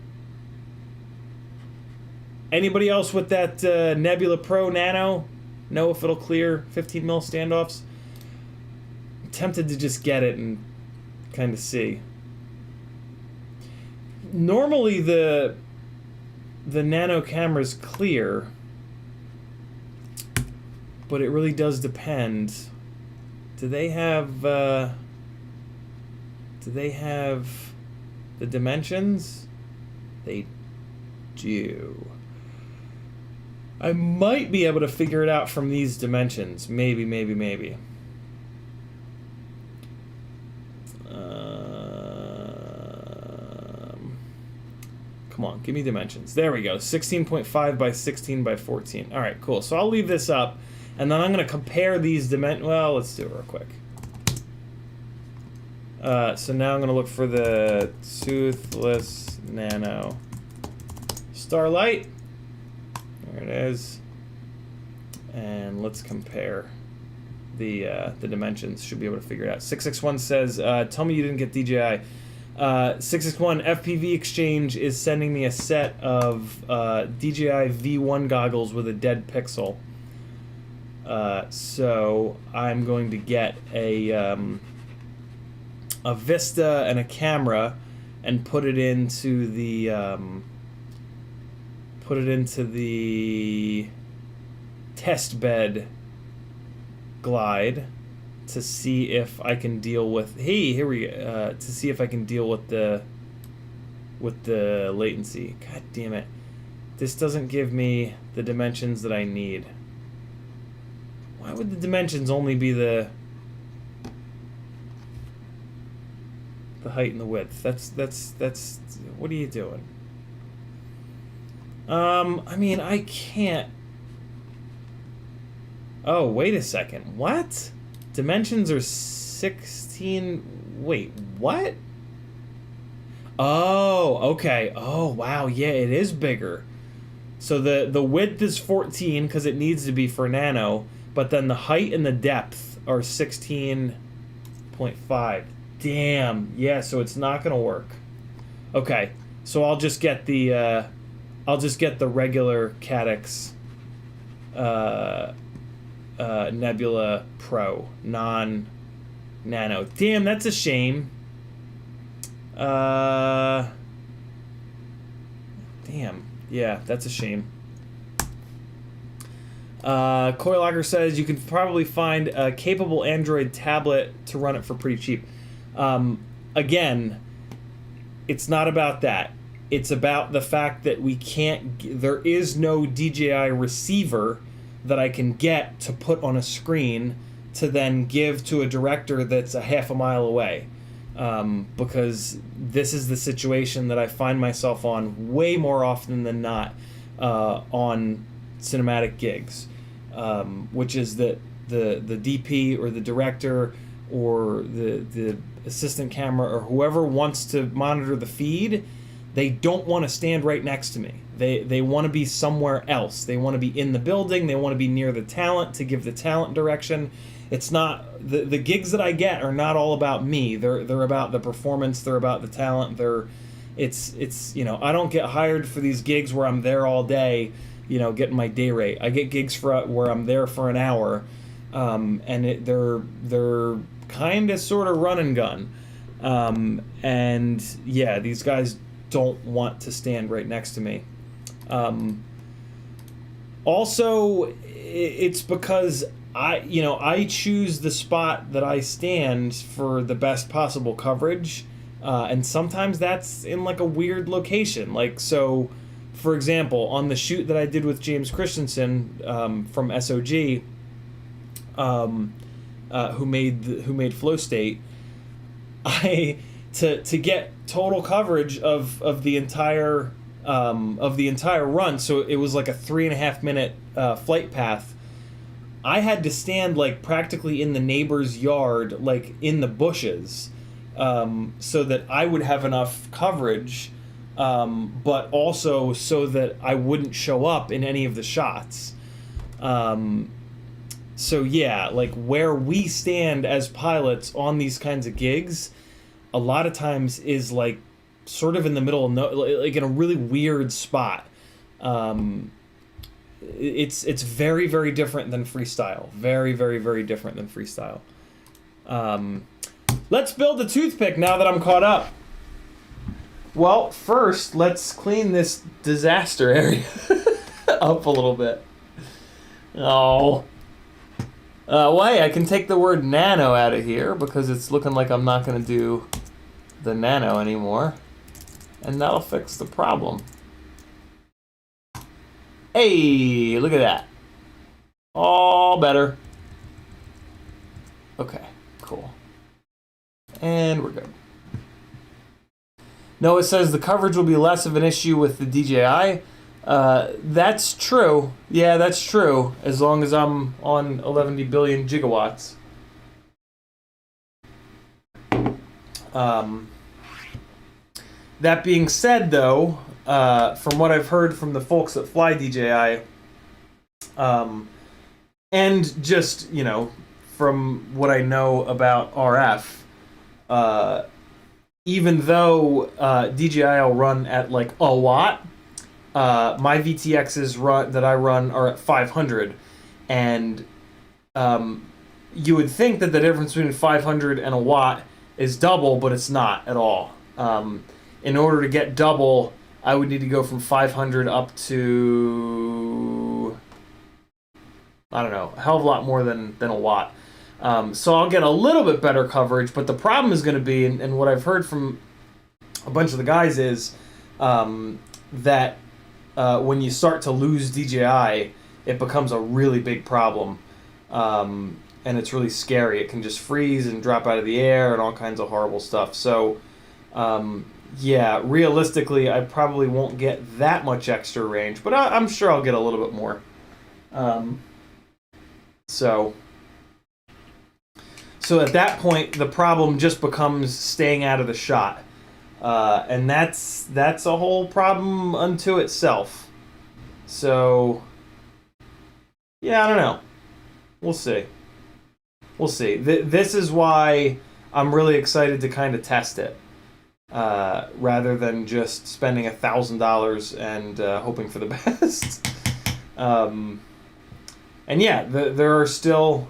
Anybody else with that Nebula Pro Nano? Know if it'll clear 15 mil standoffs? I'm tempted to just get it and kind of see. Normally the Nano camera's clear, but it really does depend. Do they have the dimensions? They do. I might be able to figure it out from these dimensions. Maybe. Come on, give me dimensions. There we go. 16.5 by 16 by 14. All right, cool. So I'll leave this up, and then I'm going to compare these dimensions. Well, let's do it real quick. So now I'm going to look for the Toothless Nano Starlight. There it is. And let's compare the dimensions. Should be able to figure it out. 661 says, tell me you didn't get DJI. 661 FPV Exchange is sending me a set of DJI V1 goggles with a dead pixel. So I'm going to get a Vista and a camera and put it into the test bed glide to see if I can deal with to see if I can deal with the latency. God damn it. This doesn't give me the dimensions that I need. Why would the dimensions only be the height and the width? That's what are you doing? I mean, I can't. Oh, wait a second. What? Dimensions are 16. Wait, what? Oh, okay. Oh, wow. Yeah, it is bigger. So the width is 14 because it needs to be for nano, but then the height and the depth are 16.5. Damn. Yeah, so it's not gonna work. Okay, so I'll just get the regular Caddx Nebula Pro non-nano. Damn, that's a shame. Damn. Yeah, that's a shame. Coilogger says you can probably find a capable Android tablet to run it for pretty cheap. Again, it's not about that. It's about the fact that there is no DJI receiver that I can get to put on a screen to then give to a director that's a half a mile away. Because this is the situation that I find myself on way more often than not on cinematic gigs, which is that the DP or the director or the assistant camera or whoever wants to monitor the feed, they don't want to stand right next to me. They want to be somewhere else. They want to be in the building. They want to be near the talent to give the talent direction. It's not the gigs that I get are not all about me. They're about the performance. They're about the talent. It's I don't get hired for these gigs where I'm there all day, getting my day rate. I get gigs where I'm there for an hour, and they're kind of sort of run and gun, and yeah, these guys don't want to stand right next to me. Also, it's because I choose the spot that I stand for the best possible coverage, and sometimes that's in like a weird location. Like, so, for example, on the shoot that I did with James Christensen from SOG, who made Flow State, to get total coverage of the entire run. So it was like a 3.5 minute flight path. I had to stand like practically in the neighbor's yard, like in the bushes, so that I would have enough coverage but also so that I wouldn't show up in any of the shots. So yeah, like where we stand as pilots on these kinds of gigs, a lot of times is like sort of in the middle of like in a really weird spot. It's very, very different than freestyle. Very, very, very different than freestyle. Let's build a toothpick now that I'm caught up. Well, first, let's clean this disaster area up a little bit. Oh. Well, hey, I can take the word nano out of here because it's looking like I'm not going to do the nano anymore. And that'll fix the problem. Hey, look at that. All better. Okay, cool. And we're good. Noah says the coverage will be less of an issue with the DJI. That's true. Yeah, that's true. As long as I'm on 11 billion gigawatts. That being said, though, from what I've heard from the folks that fly DJI, and just, you know, from what I know about RF, even though DJI will run at like a watt, my VTXs that I run are at 500, and you would think that the difference between 500 and a watt is double, but it's not at all. In order to get double, I would need to go from 500 up to, I don't know, a hell of a lot more than a watt. So I'll get a little bit better coverage, but the problem is going to be, and what I've heard from a bunch of the guys is that when you start to lose DJI, it becomes a really big problem. And it's really scary. It can just freeze and drop out of the air and all kinds of horrible stuff. So, yeah, realistically, I probably won't get that much extra range, but I'm sure I'll get a little bit more. So at that point, the problem just becomes staying out of the shot. And that's a whole problem unto itself. So, yeah, I don't know. We'll see. We'll see. This is why I'm really excited to kind of test it. Rather than just spending $1,000 and hoping for the best. And yeah, there are still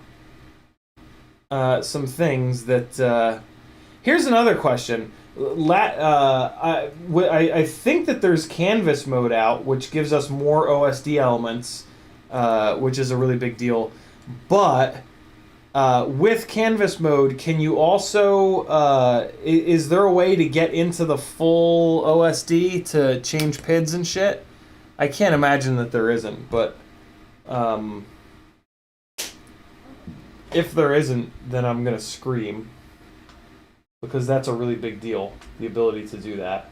some things that... Here's another question. I think that there's canvas mode out, which gives us more OSD elements, which is a really big deal. But with canvas mode, can you also... is there a way to get into the full OSD to change PIDs and shit? I can't imagine that there isn't, but... if there isn't, then I'm going to scream. Because that's a really big deal, the ability to do that.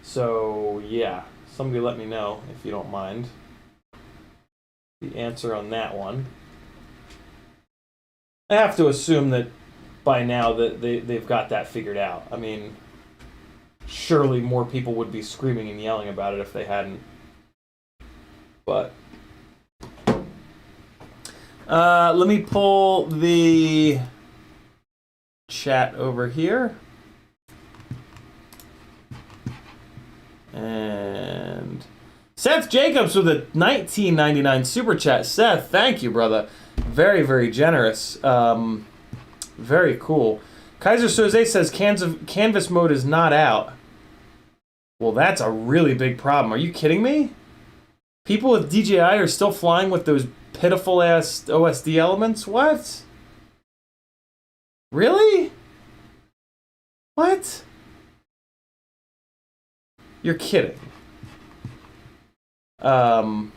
So, yeah. Somebody let me know, if you don't mind, the answer on that one. I have to assume that by now that they've got that figured out. I mean, surely more people would be screaming and yelling about it if they hadn't. But... let me pull the chat over here. And Seth Jacobs with a $19.99 super chat. Seth, thank you, brother. Very, very generous. Very cool. Kaiser Soze says canvas mode is not out. Well, that's a really big problem. Are you kidding me? People with DJI are still flying with those pitiful ass OSD elements? What? Really? What? You're kidding. Oh,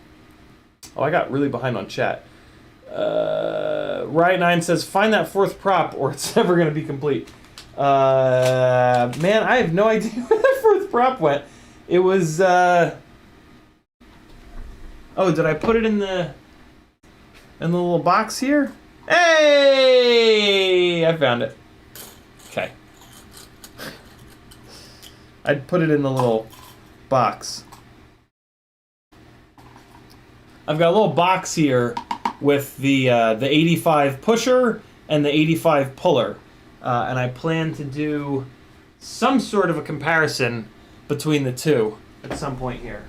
I got really behind on chat. Riot9 says, find that fourth prop or it's never going to be complete. Man, I have no idea where that fourth prop went. It was, oh, did I put it in the little box here? Hey! I found it. Okay. I'd put it in the little box. I've got a little box here with the 85 pusher and the 85 puller, and I plan to do some sort of a comparison between the two at some point here.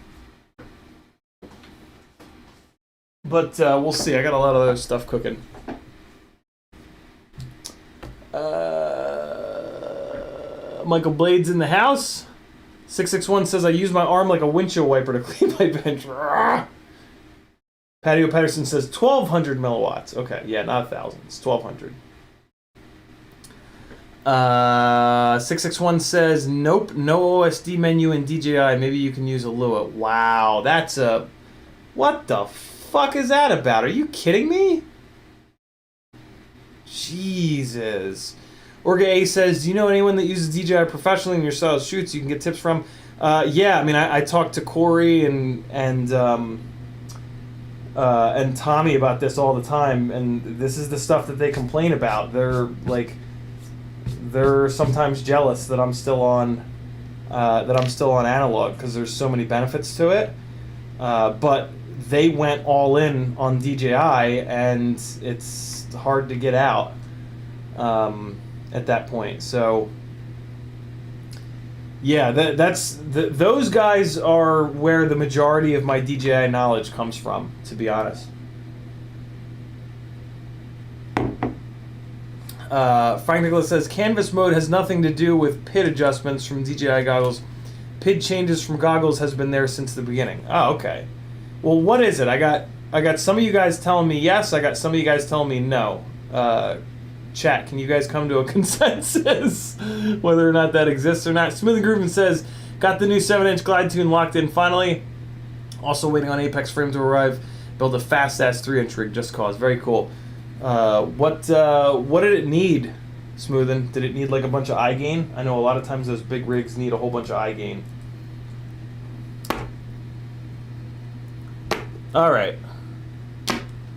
But we'll see. I got a lot of other stuff cooking. Michael Blade's in the house. 661 says, I use my arm like a windshield wiper to clean my bench. Patio Patterson says 1,200 milliwatts. Okay, yeah, not 1,000. It's 1,200. 661 says, nope, no OSD menu in DJI. Maybe you can use a Lua. Wow, that's a... What the fuck is that about? Are you kidding me? Jesus. Orga A says, do you know anyone that uses DJI professionally in your style of shoots you can get tips from? Yeah, I mean, I talked to Corey and Tommy about this all the time, and this is the stuff that they complain about. They're sometimes jealous that I'm still on analog because there's so many benefits to it. But they went all in on DJI, and it's hard to get out at that point. So yeah, those guys are where the majority of my DJI knowledge comes from, to be honest. Frank Nicholas says, canvas mode has nothing to do with PID adjustments from DJI goggles. PID changes from goggles has been there since the beginning. Oh, okay. Well, what is it? I got some of you guys telling me yes. I got some of you guys telling me no. Chat, can you guys come to a consensus whether or not that exists or not? Smooth and Groovin says, got the new 7-inch glide tune locked in finally. Also waiting on Apex frame to arrive. Build a fast-ass 3-inch rig just cause. Very cool. What did it need, Smoothin'? Did it need like a bunch of eye gain? I know a lot of times those big rigs need a whole bunch of eye gain. Alright.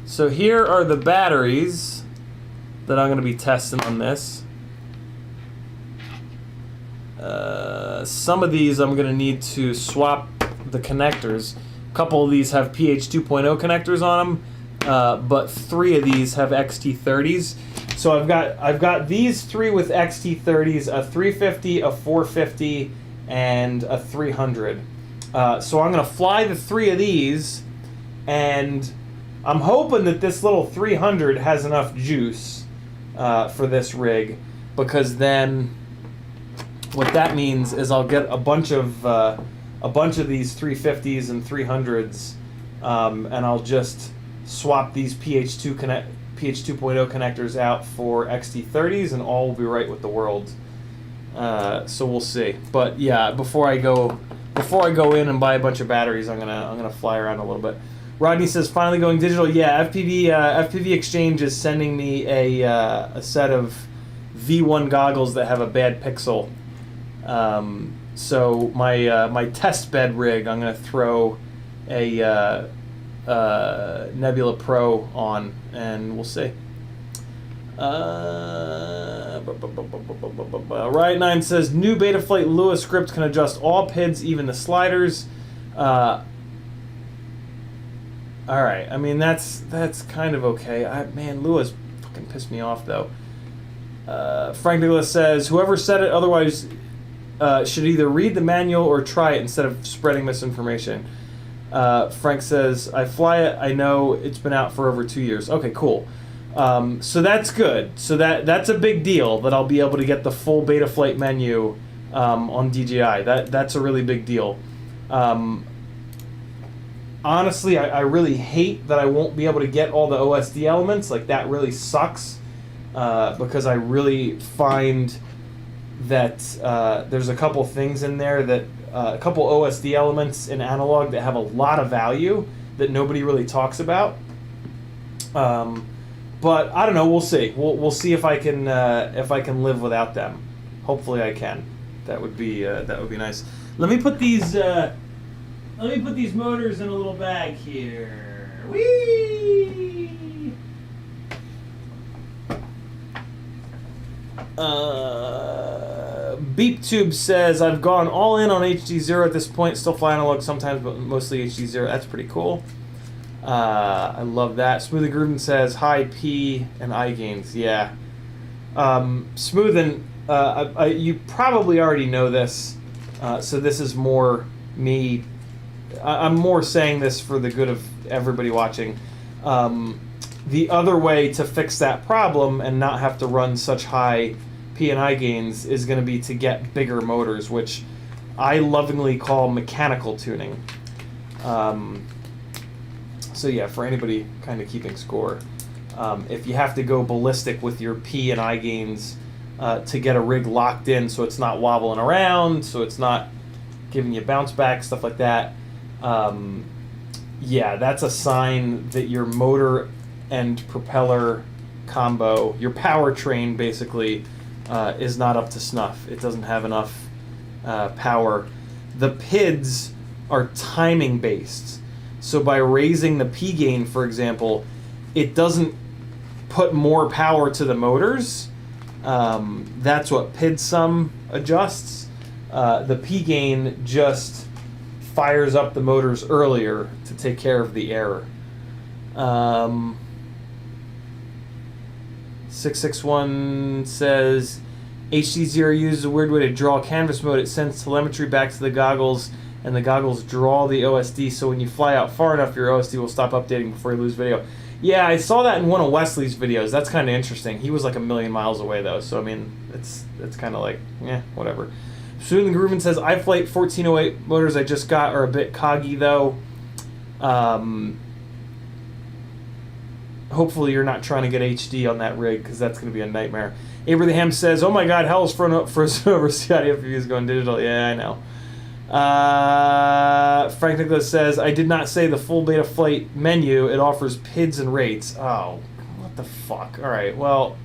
So here are the batteries that I'm going to be testing on this. Some of these I'm going to need to swap the connectors. A couple of these have PH 2.0 connectors on them, but 3 of these have XT30s. So I've got these 3 with XT30s, a 350, a 450, and a 300. So I'm going to fly the 3 of these, and I'm hoping that this little 300 has enough juice for this rig, because then what that means is I'll get a bunch of these 350s and 300s, and I'll just swap these PH 2.0 connectors out for XT30s, and all will be right with the world. So we'll see. But yeah, before I go in and buy a bunch of batteries, I'm gonna fly around a little bit. Rodney says, finally going digital. Yeah, FPV Exchange is sending me a set of V1 goggles that have a bad pixel. So my test bed rig, I'm going to throw a Nebula Pro on, and we'll see. Riot9 says, new Betaflight Lua script can adjust all PIDs, even the sliders. Alright, I mean, that's kind of okay. Man, Lua's fucking pissed me off, though. Frank Nicholas says, whoever said it otherwise should either read the manual or try it instead of spreading misinformation. Frank says, I fly it, I know it's been out for over 2 years. Okay, cool. So that's good. So that's a big deal, that I'll be able to get the full Betaflight menu on DJI. That's a really big deal. Honestly, I really hate that I won't be able to get all the OSD elements. Like, that really sucks, because I really find that there's a couple things in there that a couple OSD elements in analog that have a lot of value that nobody really talks about. But I don't know. We'll see. We'll see if I can live without them. Hopefully, I can. That would be nice. Let me put these motors in a little bag here. Whee! BeepTube says, I've gone all in on HD0 at this point. Still fly analog sometimes, but mostly HD0. That's pretty cool. I love that. Smoothie Grooven says, high P and I gains. Yeah. Smoothin', you probably already know this, so this is more me. I'm more saying this for the good of everybody watching. The other way to fix that problem and not have to run such high P and I gains is going to be to get bigger motors, which I lovingly call mechanical tuning. So yeah, for anybody kind of keeping score, if you have to go ballistic with your P and I gains to get a rig locked in so it's not wobbling around, so it's not giving you bounce back, stuff like that, yeah, that's a sign that your motor and propeller combo, your powertrain basically, is not up to snuff. It doesn't have enough power. The PIDs are timing based. So by raising the P gain, for example, it doesn't put more power to the motors. That's what PID sum adjusts. The P gain just fires up the motors earlier to take care of the error. 661 says, HD0 uses a weird way to draw canvas mode. It sends telemetry back to the goggles, and the goggles draw the OSD, so when you fly out far enough, your OSD will stop updating before you lose video. Yeah, I saw that in one of Wesley's videos. That's kind of interesting. He was like a million miles away, though, so, I mean, it's kind of like, whatever. Smoothing Grooven says, iFlight 1408 motors I just got are a bit coggy, though. Hopefully you're not trying to get HD on that rig, because that's going to be a nightmare. Abraham says, oh my god, hell is frozen over. CiottiFPV is going digital. Yeah, I know. Frank Nicholas says, I did not say the full beta flight menu. It offers PIDs and rates. Oh, what the fuck? Alright, well,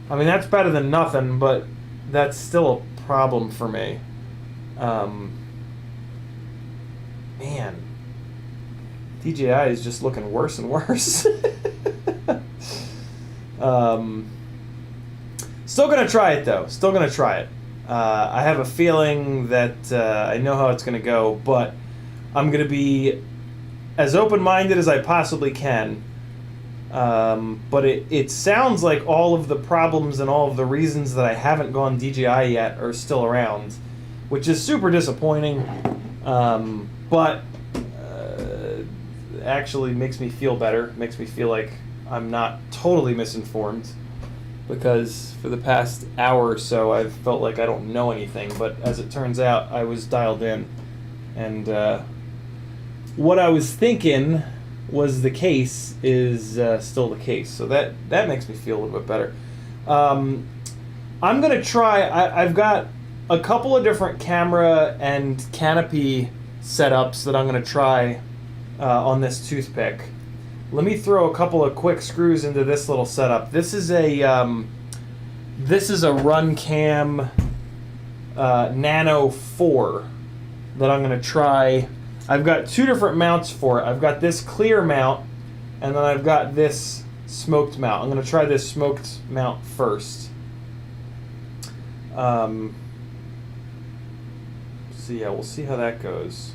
I mean, that's better than nothing, but that's still a problem for me. Man. DJI is just looking worse and worse. Still gonna try it though. Still gonna try it. I have a feeling that I know how it's gonna go, but I'm gonna be as open-minded as I possibly can. But it sounds like all of the problems and all of the reasons that I haven't gone DJI yet are still around, which is super disappointing. But actually makes me feel better. Makes me feel like I'm not totally misinformed, because for the past hour or so I've felt like I don't know anything, but as it turns out I was dialed in, and what I was thinking was the case is still the case, so that makes me feel a little bit better. I'm gonna try, I've got a couple of different camera and canopy setups that I'm gonna try on this Toothpick. Let me throw a couple of quick screws into this little setup. This is a Runcam Nano 4 that I'm going to try. I've got two different mounts for it. I've got this clear mount, and then I've got this smoked mount. I'm going to try this smoked mount first. So yeah, we'll see how that goes.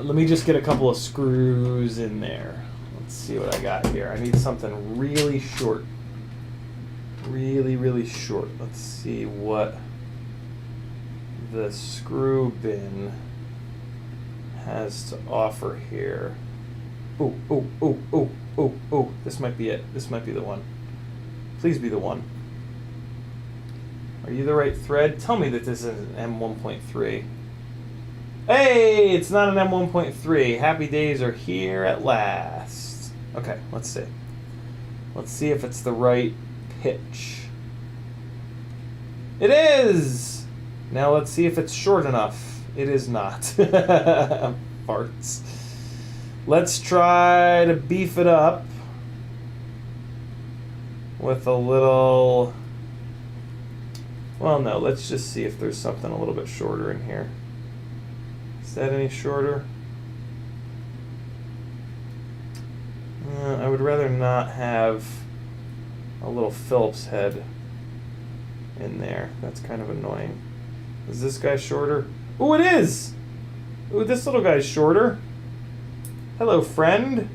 Let me just get a couple of screws in there. Let's see what I got here. I need something really short. Really short. Let's see what the screw bin has to offer here. Oh. This might be it. This might be the one. Please be the one. Are you the right thread? Tell me that this is an M1.3. Hey, it's not an M1.3. Happy days are here at last. Okay, let's see. Let's see if it's the right pitch. It is! Now let's see if it's short enough. It is not. Farts. Let's try to beef it up with a little... Well, no, let's just see if there's something a little bit shorter in here. Is that any shorter? I would rather not have a little Phillips head. in there. That's kind of annoying. Is this guy shorter? Oh, it is! Ooh, this little guy's shorter. Hello, friend.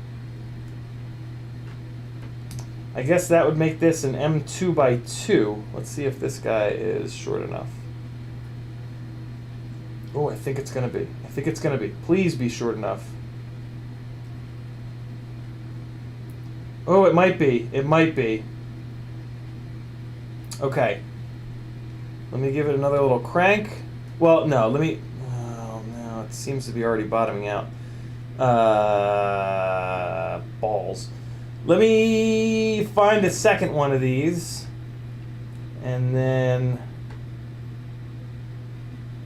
I guess that would make this an M2 by 2. Let's see if this guy is short enough. Oh, I think it's gonna be. I think it's gonna be. Please be short enough. Oh, it might be. It might be. Okay. Let me give it another little crank. Well, no, let me... Oh, no, it seems to be already bottoming out. Balls. Let me find a second one of these. And then...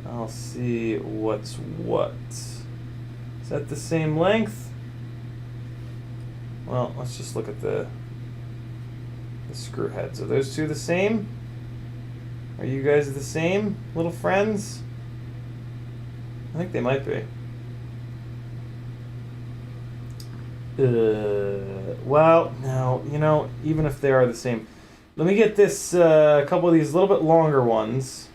I'll see what's what. Is that the same length? Well, let's just look at the screw heads. Are those two the same? Are you guys the same, little friends? I think they might be. Well, no, you know, even if they are the same. Let me get this, a couple of these little bit longer ones.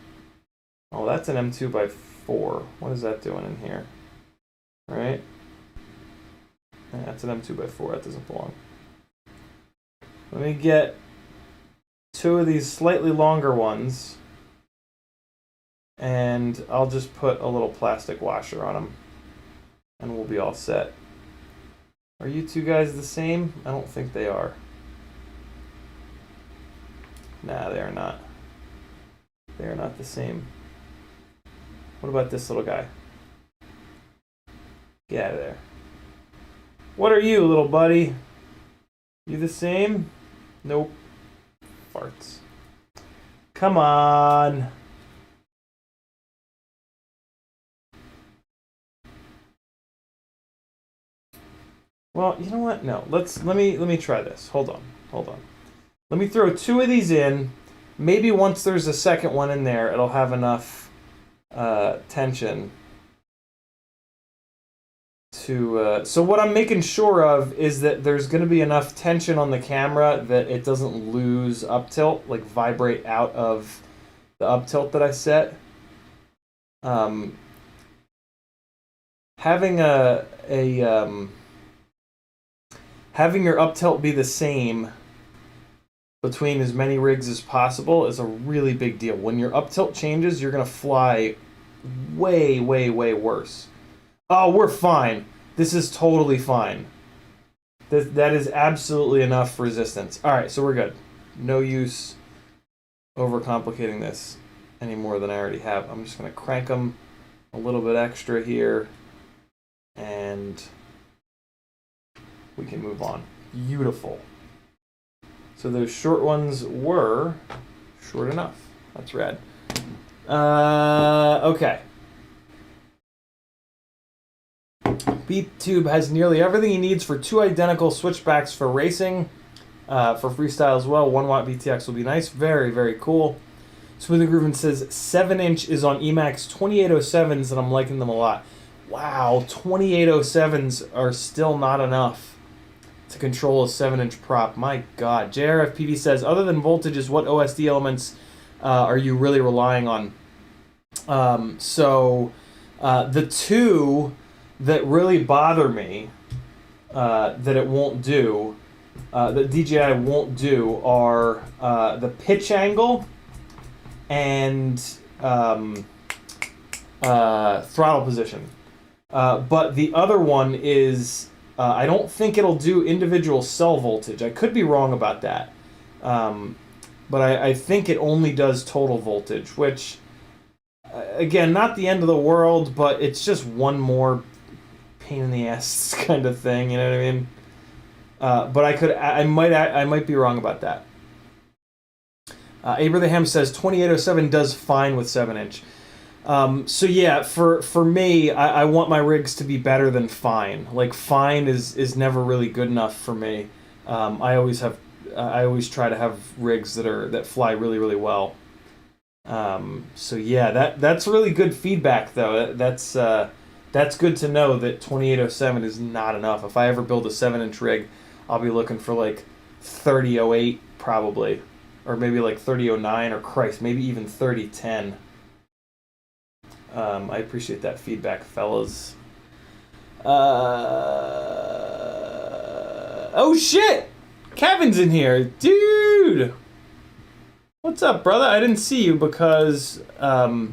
Oh, that's an M2 by 4. What is that doing in here? Right? Yeah, that's an M2 by 4. That doesn't belong. Let me get 2 of these slightly longer ones. And I'll just put a little plastic washer on them. And we'll be all set. Are you two guys the same? I don't think they are. Nah, they are not. They are not the same. What about this little guy? Get out of there. What are you, little buddy? You the same? Nope. Farts. Come on. Well, you know what? No. Let me try this. Hold on. Let me throw 2 of these in. Maybe once there's a second one in there, it'll have enough tension to so what I'm making sure of is that there's going to be enough tension on the camera that it doesn't lose up tilt, like vibrate out of the up tilt that I set. Having having your up tilt be the same between as many rigs as possible is a really big deal. When your up tilt changes, you're going to fly way, way, way worse. Oh, we're fine. This is totally fine. That is absolutely enough resistance. All right, so we're good. No use overcomplicating this any more than I already have. I'm just going to crank them a little bit extra here, and we can move on. Beautiful. So those short ones were short enough. That's rad. Okay. BeatTube has nearly everything he needs for 2 identical switchbacks for racing, for freestyle as well. 1 watt VTX will be nice. Very, very cool. Smoothing Groovin says 7-inch is on Emax 2807s, and I'm liking them a lot. Wow, 2807s are still not enough to control a 7-inch prop. My God. JRFPV says, other than voltages, what OSD elements are you really relying on? The 2 that really bother me, that it won't do, that DJI won't do, are the pitch angle and throttle position. But the other one is, I don't think it'll do individual cell voltage. I could be wrong about that. But I think it only does total voltage, which, again, not the end of the world, but it's just one more pain in the ass kind of thing, you know what I mean? But I might be wrong about that. Abraham says 2807 does fine with 7-inch. So yeah, for me, I want my rigs to be better than fine. Like, fine is never really good enough for me. I always try to have rigs that fly really, really well. So yeah, that's really good feedback though. That's good to know that 2807 is not enough. If I ever build a 7-inch rig, I'll be looking for like 3008 probably. or maybe like 3009, or Christ, maybe even 3010. I appreciate that feedback, fellas. Oh shit! Kevin's in here, dude. What's up, brother? I didn't see you because I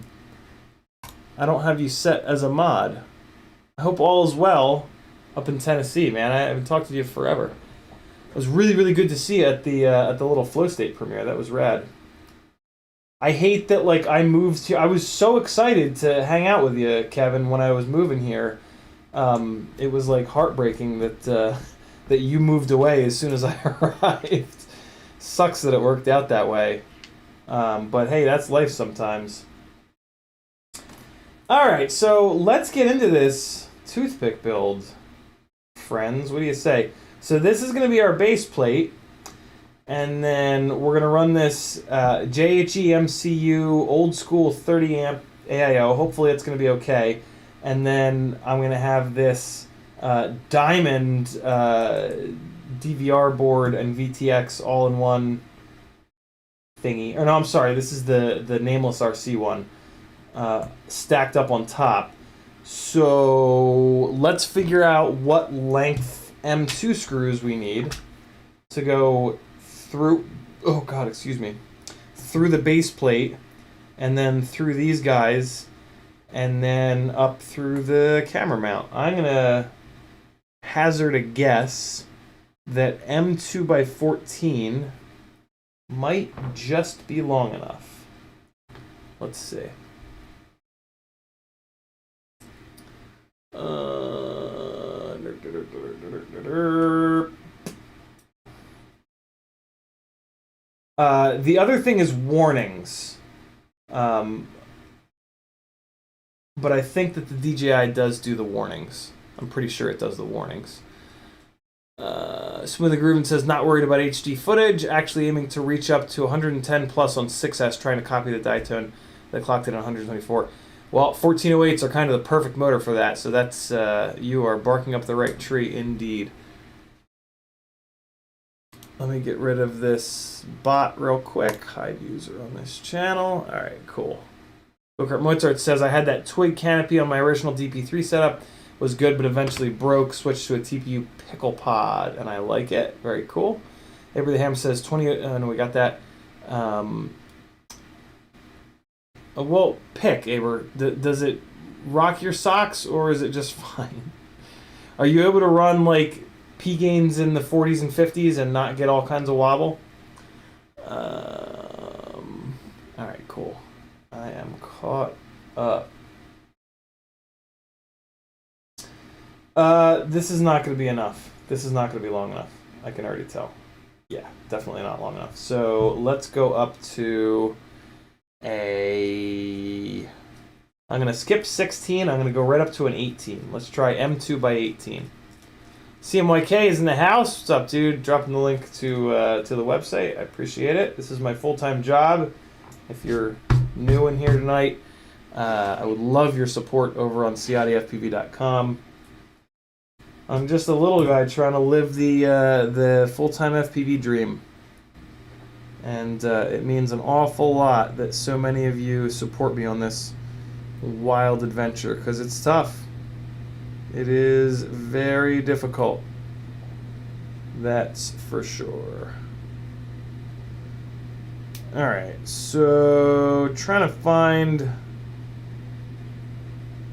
don't have you set as a mod. I hope all is well up in Tennessee, man. I haven't talked to you forever. It was really, really good to see you at the little Flow State premiere. That was rad. I hate that, like, I moved here. I was so excited to hang out with you, Kevin, when I was moving here. It was, like, heartbreaking that that you moved away as soon as I arrived. Sucks that it worked out that way. But, hey, that's life sometimes. Alright, so let's get into this Toothpick build, friends. What do you say? So this is going to be our base plate. And then we're going to run this JHE MCU old school 30 amp AIO. Hopefully it's going to be okay. And then I'm going to have this diamond DVR board and VTX all in one thingy. Or no, I'm sorry. This is the Nameless RC one stacked up on top. So let's figure out what length M2 screws we need to go through, oh god, excuse me, through the base plate, and then through these guys, and then up through the camera mount. I'm gonna hazard a guess that M2 by 14 might just be long enough. Let's see. The other thing is warnings. But I think that the DJI does do the warnings. I'm pretty sure it does the warnings. Smooth Groovin says, not worried about HD footage, actually aiming to reach up to 110 plus on 6S, trying to copy the Diatone that clocked it at 124. Well, 1408s are kind of the perfect motor for that, so that's, you are barking up the right tree indeed. Let me get rid of this bot real quick. Hide user on this channel. All right, cool. Booker Mozart says, I had that twig canopy on my original DP3 setup. Was good, but eventually broke. Switched to a TPU pickle pod, and I like it. Very cool. Abraham says, 20... no, we got that. Well, pick, Aber. Does it rock your socks, or is it just fine? Are you able to run, like, P gains in the 40s and 50s and not get all kinds of wobble? Alright, cool. I am caught up. This is not going to be enough. This is not going to be long enough. I can already tell. Yeah, definitely not long enough. So let's go up to a... I'm going to skip 16. I'm going to go right up to an 18. Let's try M2 by 18. CMYK is in the house. What's up, dude? Dropping the link to the website. I appreciate it. This is my full-time job. If you're new in here tonight, I would love your support over on CiottiFPV.com. I'm just a little guy trying to live the full-time FPV dream. And it means an awful lot that so many of you support me on this wild adventure, because it's tough. It is very difficult. That's for sure. Alright, so trying to find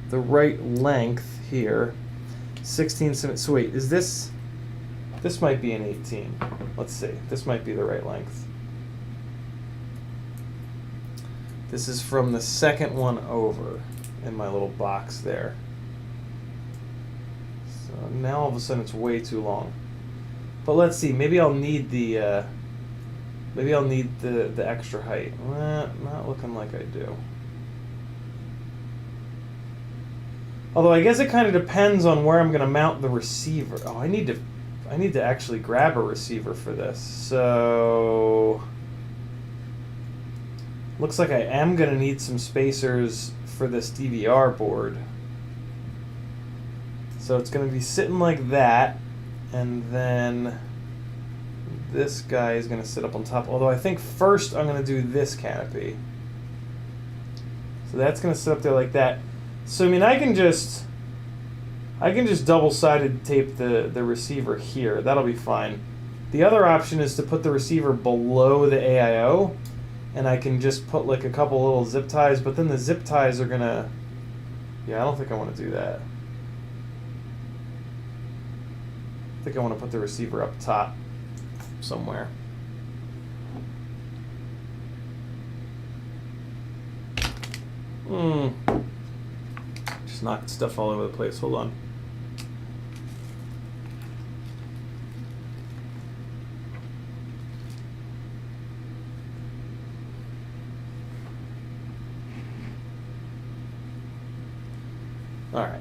the right length here. 16, so wait, is this might be an 18. Let's see, this might be the right length. This is from the second one over in my little box there. So now all of a sudden it's way too long. But let's see, maybe I'll need the extra height. Not looking like I do. Although I guess it kind of depends on where I'm going to mount the receiver. Oh, I need to actually grab a receiver for this. So looks like I am going to need some spacers for this DVR board. So it's going to be sitting like that, and then this guy is going to sit up on top. Although I think first I'm going to do this canopy. So that's going to sit up there like that. So I mean, I can just double-sided tape the receiver here. That'll be fine. The other option is to put the receiver below the AIO, and I can just put like a couple little zip ties, but then the zip ties are gonna... Yeah, I don't think I want to do that. I think I want to put the receiver up top somewhere. Just knocked stuff all over the place. Hold on. All right.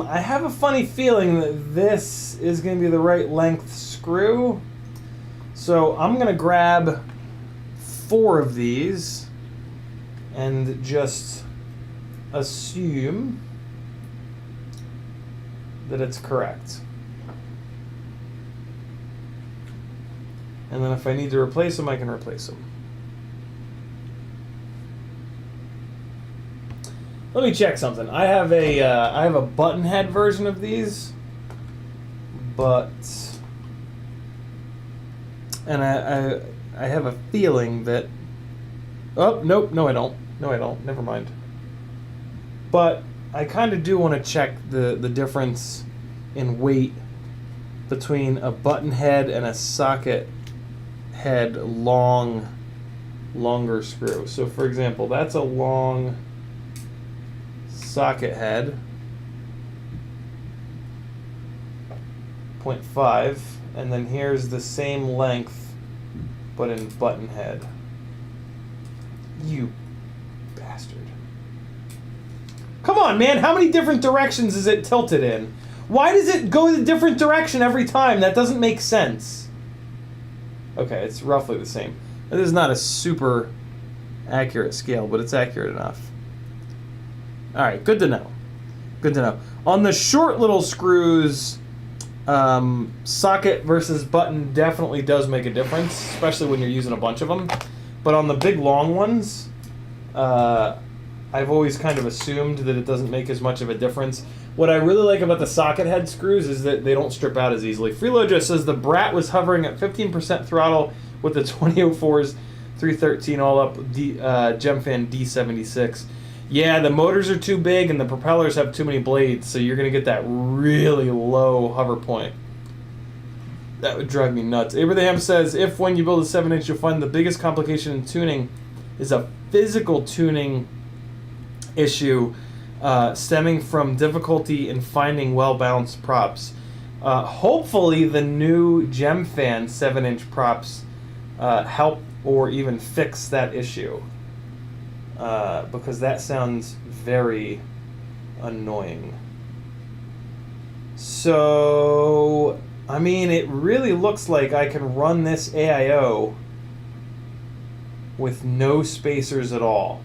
I have a funny feeling that this is going to be the right length screw. So I'm going to grab 4 of these and just assume that it's correct. And then if I need to replace them, I can replace them. Let me check something. I have a button head version of these, but I have a feeling that... Oh, nope, no I don't. No I don't, never mind. But I kind of do want to check the difference in weight between a button head and a socket head longer screw. So for example, that's a long socket head, 0.5, and then here's the same length but in button head. You bastard. Come on, man, how many different directions is it tilted in? Why does it go the different direction every time? That doesn't make sense. Okay, it's roughly the same. It is not a super accurate scale, but it's accurate enough. All right, good to know. Good to know. On the short little screws, socket versus button definitely does make a difference, especially when you're using a bunch of them. But on the big long ones, I've always kind of assumed that it doesn't make as much of a difference. What I really like about the socket head screws is that they don't strip out as easily. Freelo just says the Brat was hovering at 15% throttle with the 2004's 313 all up Gemfan D76. Yeah, the motors are too big and the propellers have too many blades, so you're going to get that really low hover point. That would drive me nuts. Abraham says, if when you build a 7-inch, you'll find the biggest complication in tuning is a physical tuning issue stemming from difficulty in finding well-balanced props. Hopefully the new Gemfan 7-inch props help or even fix that issue. Because that sounds very annoying. So, I mean, it really looks like I can run this AIO with no spacers at all.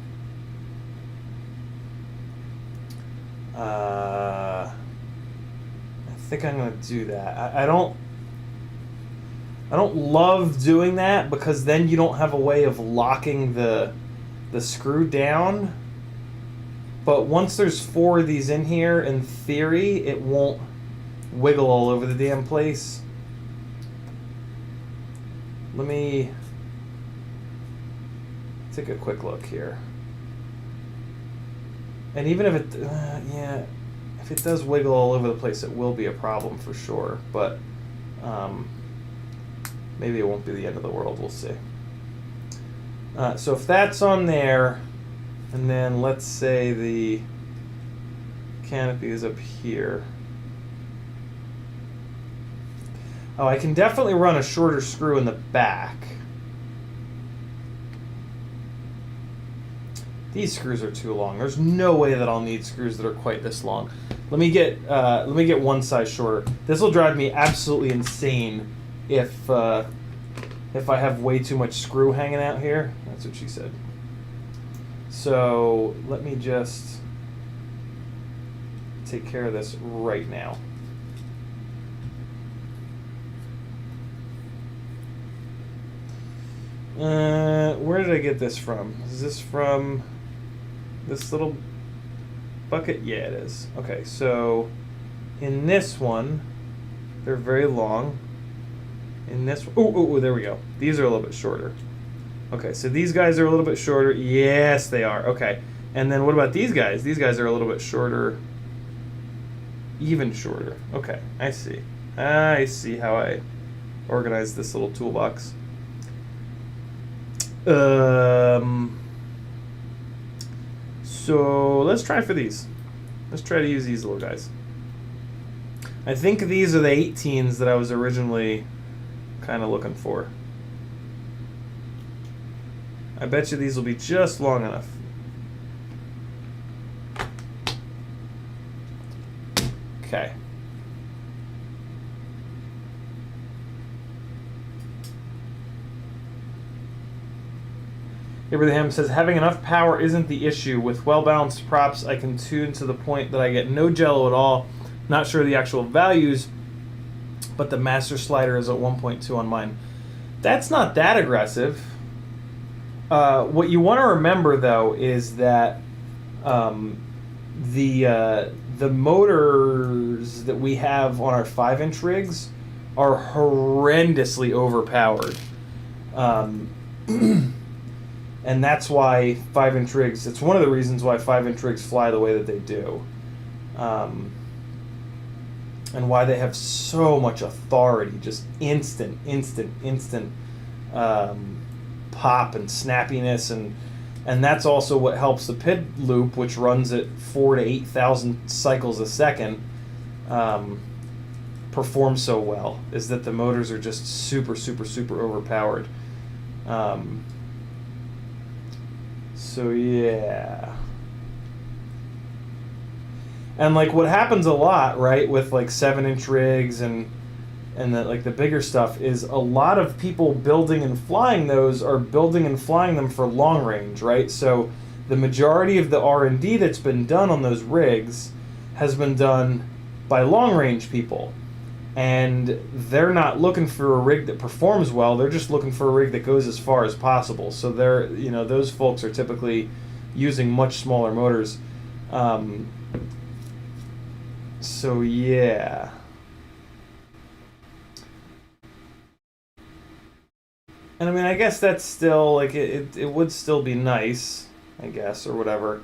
I think I'm going to do that. I don't love doing that because then you don't have a way of locking the screw down. But once there's 4 of these in here, in theory, it won't wiggle all over the damn place. Let me take a quick look here. And even if it, yeah, if it does wiggle all over the place, it will be a problem for sure. But maybe it won't be the end of the world. We'll see. So if that's on there, and then let's say the canopy is up here. Oh, I can definitely run a shorter screw in the back. These screws are too long. There's no way that I'll need screws that are quite this long. Let me get one size shorter. This will drive me absolutely insane if I have way too much screw hanging out here. That's what she said. So let me just take care of this right now. Where did I get this from? Is this from this little bucket? Yeah, it is. Okay, so in this one, they're very long. In this, oh, there we go. These are a little bit shorter. Okay, so these guys are a little bit shorter. Yes, they are. Okay, and then what about these guys? These guys are a little bit shorter. Even shorter. Okay, I see. I see how I organize this little toolbox. So let's try for these. Let's try to use these little guys. I think these are the 18s that I was originally kind of looking for. I bet you these will be just long enough. Okay. Abraham says, having enough power isn't the issue. With well-balanced props, I can tune to the point that I get no jello at all. Not sure the actual values, but the master slider is at 1.2 on mine. That's not that aggressive. What you want to remember, though, is that the motors that we have on our 5-inch rigs are horrendously overpowered. And that's why 5-inch rigs, it's one of the reasons why 5-inch rigs fly the way that they do. And why they have so much authority, just instant pop and snappiness, and that's also what helps the PID loop, which runs at 4,000 to 8,000 cycles a second, perform so well, is that the motors are just super overpowered. So yeah. And like what happens a lot, right, with like 7-inch rigs and the bigger stuff is a lot of people building and flying those are building and flying them for long range, right? So the majority of the R&D that's been done on those rigs has been done by long range people. And they're not looking for a rig that performs well, they're just looking for a rig that goes as far as possible. So they're, you know, those folks are typically using much smaller motors. So yeah. And I mean, I guess that's still, like, it would still be nice, I guess, or whatever,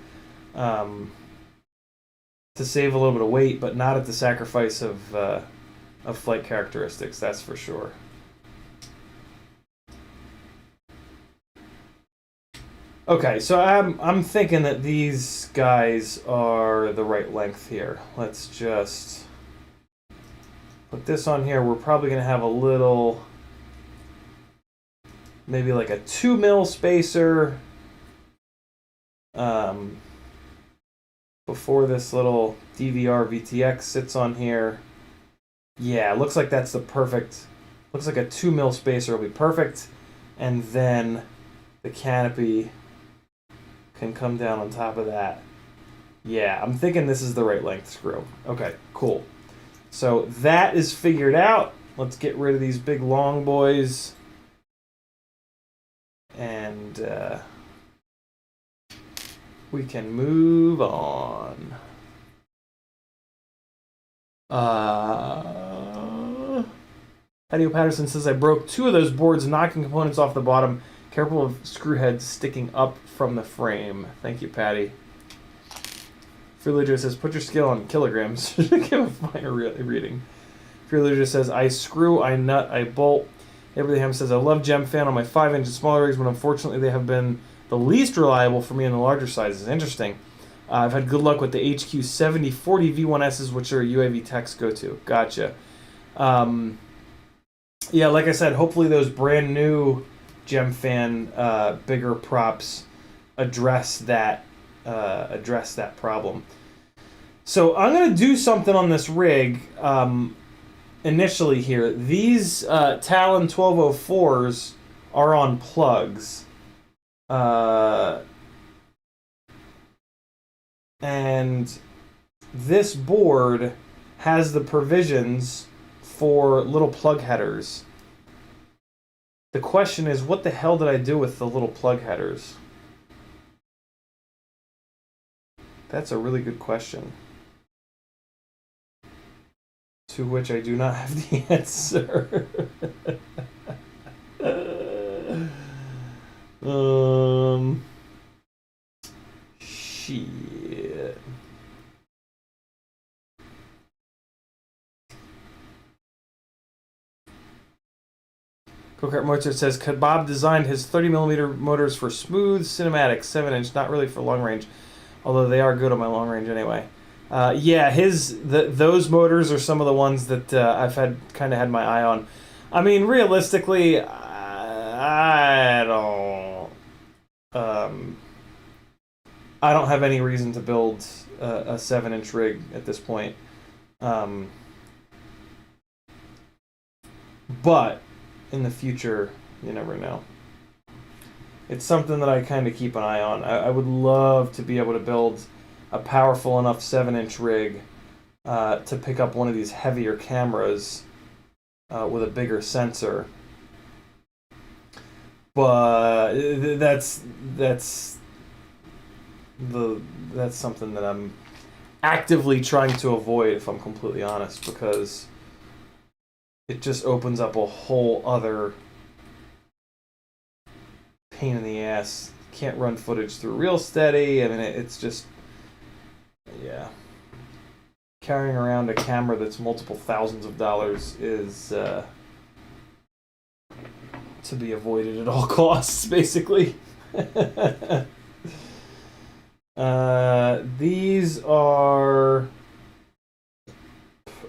to save a little bit of weight, but not at the sacrifice of flight characteristics, that's for sure. Okay, so I'm thinking that these guys are the right length here. Let's just put this on here. We're probably going to have a little, maybe like a 2 mil spacer before this little DVR VTX sits on here. Yeah, it looks like that's the perfect, looks like a 2 mil spacer will be perfect. And then the canopy can come down on top of that. Yeah, I'm thinking this is the right length screw. Okay, cool. So that is figured out. Let's get rid of these big long boys. And we can move on. Patio Patterson says, I broke 2 of those boards, knocking components off the bottom. Careful of screw heads sticking up from the frame. Thank you, Patty. Freelogio says, put your scale on kilograms. Give a finer reading. Freelogio says, I screw, I nut, I bolt. Abraham says, I love Gem Fan on my 5-inch and smaller rigs, but unfortunately they have been the least reliable for me in the larger sizes. Interesting. I've had good luck with the HQ 7040 V1Ss, which are UAV techs go-to. Gotcha. Yeah, like I said, hopefully those brand new Gem Fan bigger props address that problem. So I'm going to do something on this rig initially here. These Talon 1204s are on plugs. And this board has the provisions for little plug headers. The question is, what the hell did I do with the little plug headers? That's a really good question, to which I do not have the answer. Shit. Go-Kart Mozart says, Kebab designed his 30mm motors for smooth cinematic 7-inch, not really for long range, although they are good on my long range anyway. Yeah, those motors are some of the ones that I've kind of had my eye on. I mean, realistically, I don't have any reason to build a 7-inch rig at this point. But in the future, you never know. It's something that I kind of keep an eye on. I would love to be able to build a powerful enough 7-inch rig to pick up one of these heavier cameras with a bigger sensor. But that's something that I'm actively trying to avoid, if I'm completely honest, because it just opens up a whole other pain in the ass. Can't run footage through real steady. I mean, it's just, yeah. Carrying around a camera that's multiple thousands of dollars is to be avoided at all costs, basically. These are...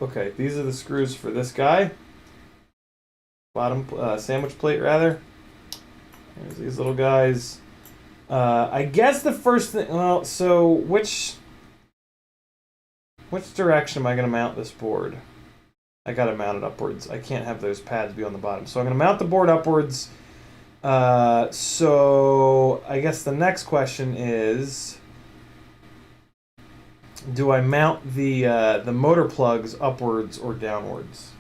Okay, these are the screws for this guy. Bottom sandwich plate, rather. There's these little guys. I guess the first thing... Well, so which direction am I going to mount this board? I got to mount it upwards. I can't have those pads be on the bottom. So I'm going to mount the board upwards. So I guess the next question is... Do I mount the motor plugs upwards or downwards?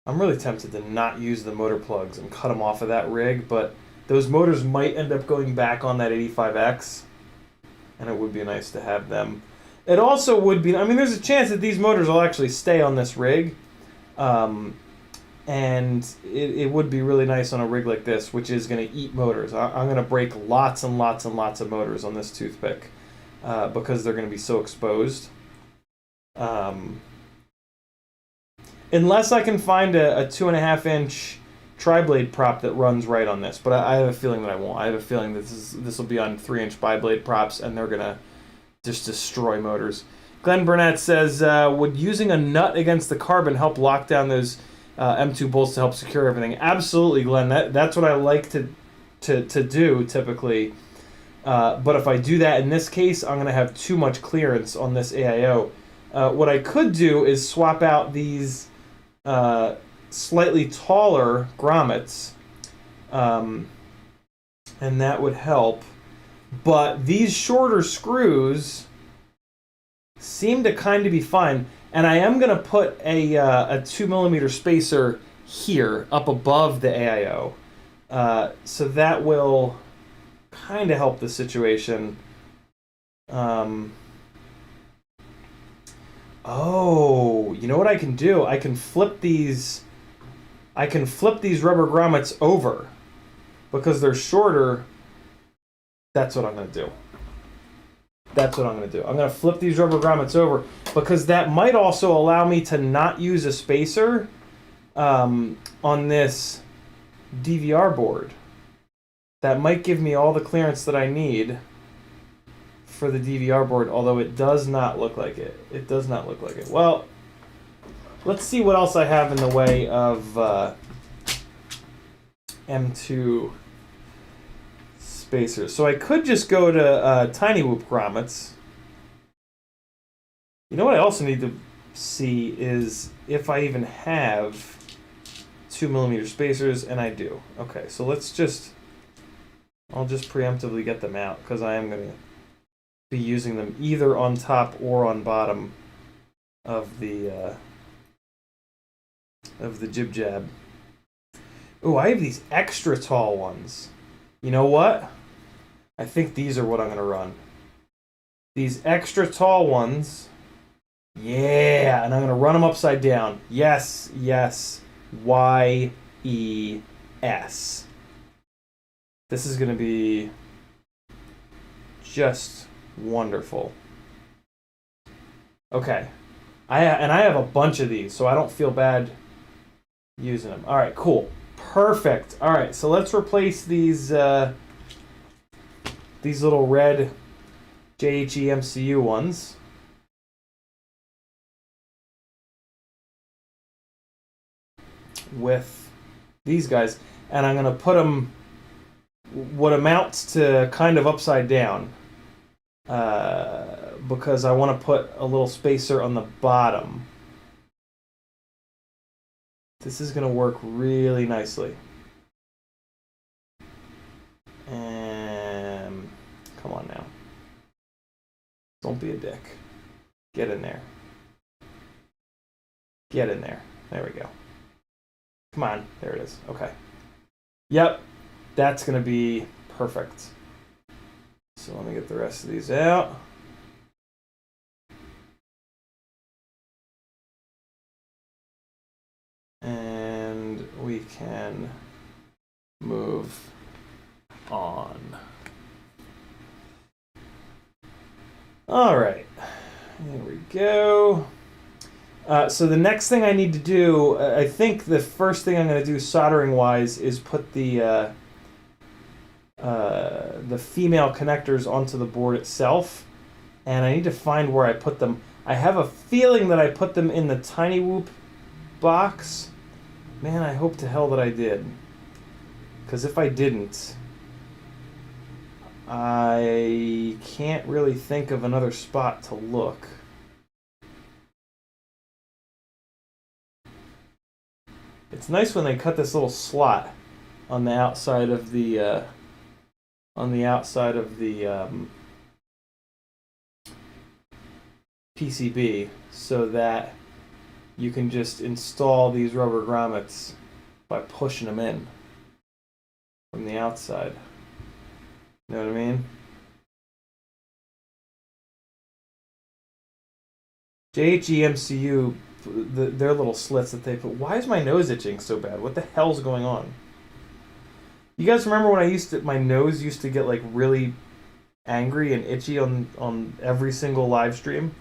I'm really tempted to not use the motor plugs and cut them off of that rig, but those motors might end up going back on that 85X, and it would be nice to have them. It also would be, I mean, there's a chance that these motors will actually stay on this rig, and it would be really nice on a rig like this, which is going to eat motors. I'm going to break lots and lots and lots of motors on this Toothpick because they're going to be so exposed. Unless I can find a 2.5-inch tri-blade prop that runs right on this, but I have a feeling that I won't. I have a feeling that this will be on 3-inch bi-blade props, and they're going to just destroy motors. Glenn Burnett says, would using a nut against the carbon help lock down those M2 bolts to help secure everything? Absolutely, Glenn. That's what I like to do typically. But if I do that in this case, I'm going to have too much clearance on this AIO. What I could do is swap out these slightly taller grommets, and that would help. But these shorter screws seem to kind of be fine. And I am going to put a 2mm spacer here up above the AIO. So that will kind of help the situation. Oh, you know what I can do? I can flip these rubber grommets over because they're shorter. That's what I'm going to do. That's what I'm going to do. I'm going to flip these rubber grommets over because that might also allow me to not use a spacer on this DVR board. That might give me all the clearance that I need for the DVR board, although it does not look like it. It does not look like it. Well, let's see what else I have in the way of M2 spacers. So I could just go to Tiny Whoop grommets. You know what I also need to see is if I even have 2mm spacers, and I do. Okay, so I'll just preemptively get them out because I am going to be using them either on top or on bottom of the jib jab. Ooh, I have these extra tall ones. You know what? I think these are what I'm gonna run. These extra tall ones. Yeah, and I'm gonna run them upside down. Yes, yes. Y-E-S. This is gonna be just wonderful. Okay. I have a bunch of these, so I don't feel bad using them. All right, cool. Perfect. All right, so let's replace these little red JHE-MCU ones. With these guys, and I'm going to put them what amounts to kind of upside down because I want to put a little spacer on the bottom. This is going to work really nicely. And come on now. Don't be a dick. Get in there. Get in there. There we go. Come on. There it is. Okay. Yep. That's going to be perfect. So let me get the rest of these out. And we can move on. All right. There we go. So the next thing I need to do, I think the first thing I'm going to do soldering-wise is put the female connectors onto the board itself, and I need to find where I put them. I have a feeling that I put them in the Tiny Whoop box. Man, I hope to hell that I did, because if I didn't, I can't really think of another spot to look. It's nice when they cut this little slot on the outside of the PCB so that you can just install these rubber grommets by pushing them in from the outside. You know what I mean? JHE-MCU, their little slits that they put. Why is my nose itching so bad? What the hell's going on? You guys remember when my nose used to get like really angry and itchy on every single live stream?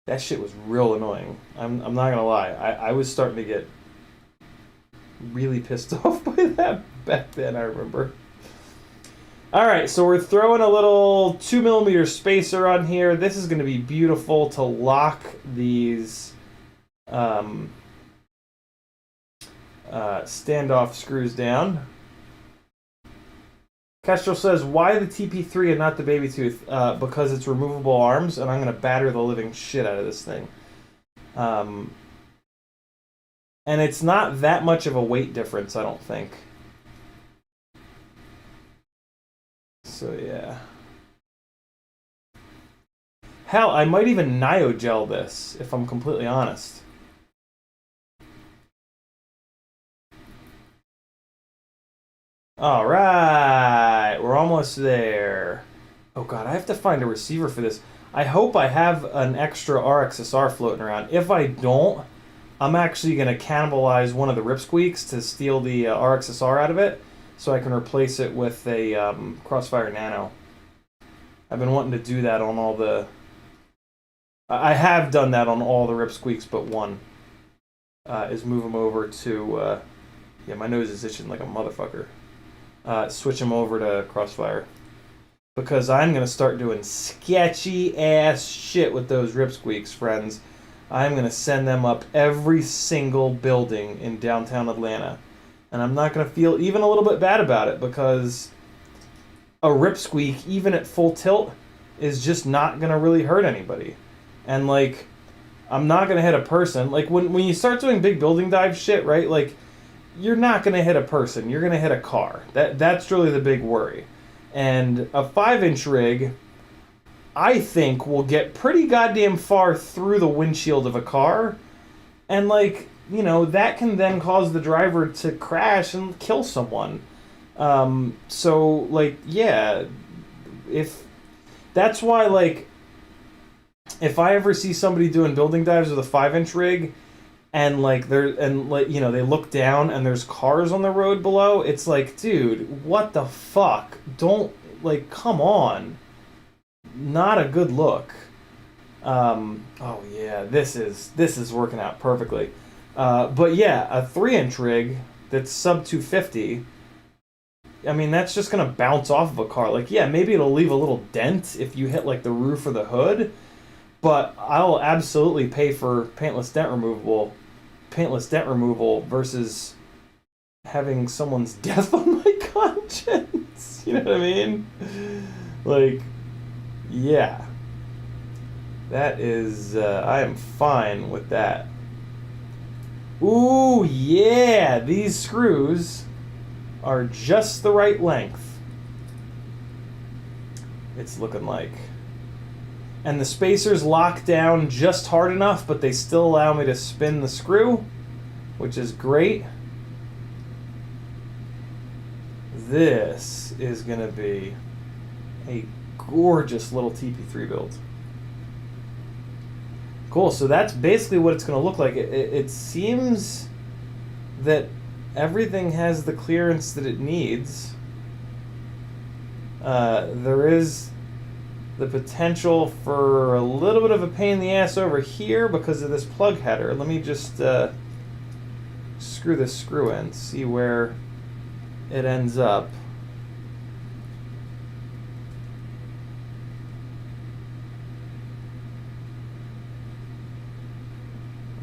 That shit was real annoying. I'm not gonna lie. I was starting to get really pissed off by that back then, I remember. Alright, so we're throwing a little 2mm spacer on here. This is going to be beautiful to lock these standoff screws down. Kestrel says, why the TP3 and not the baby tooth? Because it's removable arms, and I'm going to batter the living shit out of this thing. And it's not that much of a weight difference, I don't think. So yeah. Hell, I might even Nio-gel this, if I'm completely honest. Alright, we're almost there. Oh god, I have to find a receiver for this. I hope I have an extra RXSR floating around. If I don't, I'm actually going to cannibalize one of the ripsqueaks to steal the RXSR out of it, so I can replace it with a Crossfire Nano. I've been wanting to do that on all the... I have done that on all the ripsqueaks but one. Is move them over to... yeah, my nose is itching like a motherfucker. Switch them over to Crossfire. Because I'm going to start doing sketchy ass shit with those ripsqueaks, friends. I'm going to send them up every single building in downtown Atlanta. And I'm not going to feel even a little bit bad about it, because a ripsqueak, even at full tilt, is just not going to really hurt anybody. And, like, I'm not going to hit a person. Like, when you start doing big building dive shit, right, like, you're not going to hit a person. You're going to hit a car. That's really the big worry. And a 5-inch rig, I think, will get pretty goddamn far through the windshield of a car. And, like, you know, that can then cause the driver to crash and kill someone. So, like, yeah, if... That's why, like, if I ever see somebody doing building dives with a 5-inch rig, and like you know, they look down and there's cars on the road below, it's like, dude, what the fuck? Don't, like, come on. Not a good look. Oh yeah, this is working out perfectly. But yeah, a 3-inch rig that's sub 250. I mean, that's just gonna bounce off of a car. Like, yeah, maybe it'll leave a little dent if you hit like the roof or the hood. But I'll absolutely pay for paintless dent removal versus having someone's death on my conscience. You know what I mean? Like, yeah. That is, I am fine with that. Ooh, yeah! These screws are just the right length. It's looking like. And the spacers lock down just hard enough, but they still allow me to spin the screw, which is great. This is going to be a gorgeous little TP3 build. Cool, so that's basically what it's going to look like. It seems that everything has the clearance that it needs. There is the potential for a little bit of a pain in the ass over here because of this plug header. Let me just screw this screw in, see where it ends up.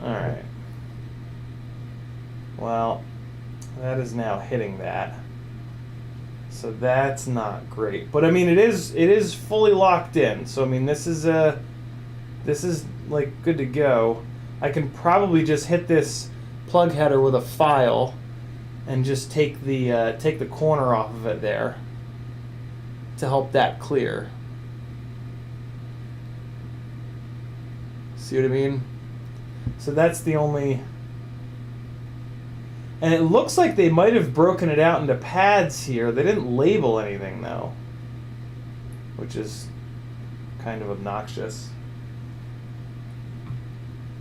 Alright. Well, that is now hitting that. So that's not great. But I mean, it is fully locked in. So I mean, this is like good to go. I can probably just hit this plug header with a file and just take the corner off of it there to help that clear. See what I mean? So that's the only... And it looks like they might have broken it out into pads here. They didn't label anything, though, which is kind of obnoxious.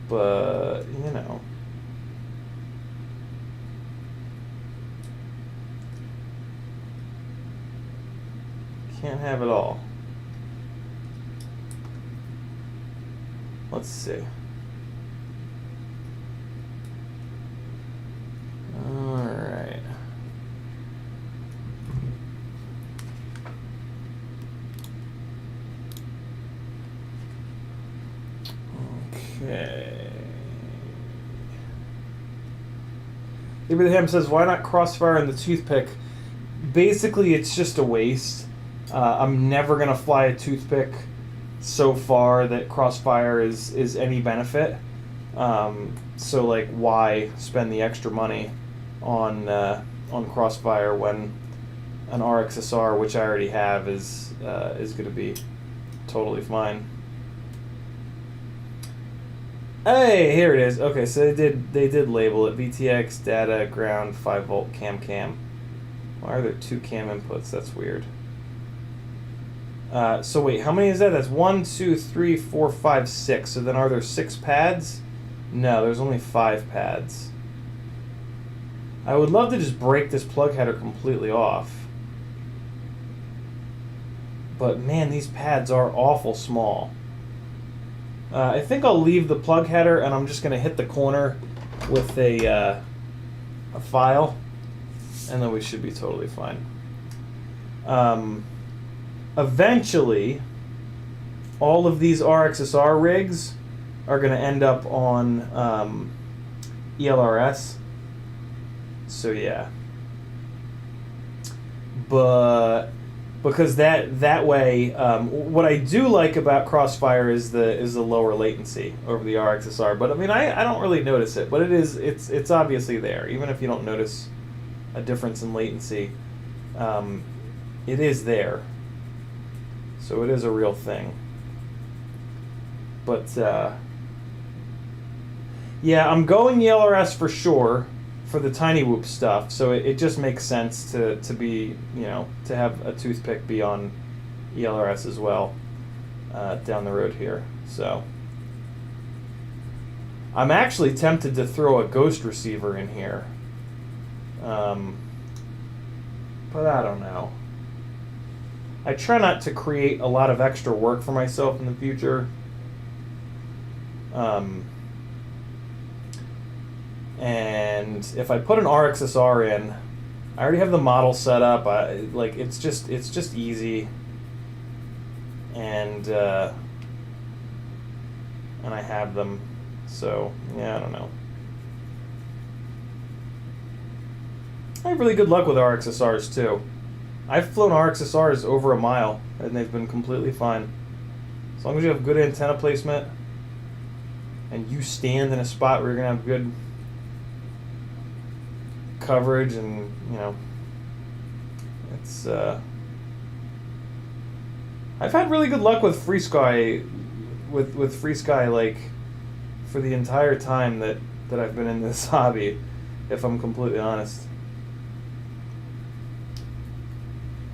But, you know. Can't have it all. Let's see. Alright. Okay. Abraham says, why not crossfire in the toothpick? Basically, it's just a waste. I'm never going to fly a toothpick so far that crossfire is any benefit. So, like, why spend the extra money on crossfire when an RXSR, which I already have, is going to be totally fine. Hey, here it is. Okay, so they did label it VTX data ground 5-volt cam. Why are there 2 cam inputs? That's weird. So wait, how many is that? That's 1, 2, 3, 4, 5, 6. So then are there 6 pads? No, there's only 5 pads. I would love to just break this plug header completely off. But man, these pads are awful small. I think I'll leave the plug header and I'm just going to hit the corner with a file. And then we should be totally fine. Eventually, all of these RXSR rigs are going to end up on ELRS. So yeah. But because that way, what I do like about Crossfire is the lower latency over the RXSR. But I mean, I don't really notice it, but it's obviously there, even if you don't notice a difference in latency. it is there. So it is a real thing. But, yeah, I'm going ELRS for sure for the Tiny Whoop stuff. So it just makes sense to be, you know, to have a Toothpick be on ELRS as well down the road here. So I'm actually tempted to throw a ghost receiver in here. But I don't know. I try not to create a lot of extra work for myself in the future. And if I put an RXSR in, I already have the model set up. It's just easy, and I have them. So yeah, I don't know. I have really good luck with RXSRs too. I've flown RXSRs over a mile, and they've been completely fine. As long as you have good antenna placement, and you stand in a spot where you're gonna have good coverage, and you know, it's I've had really good luck with FreeSky, with FreeSky, like for the entire time that I've been in this hobby, if I'm completely honest.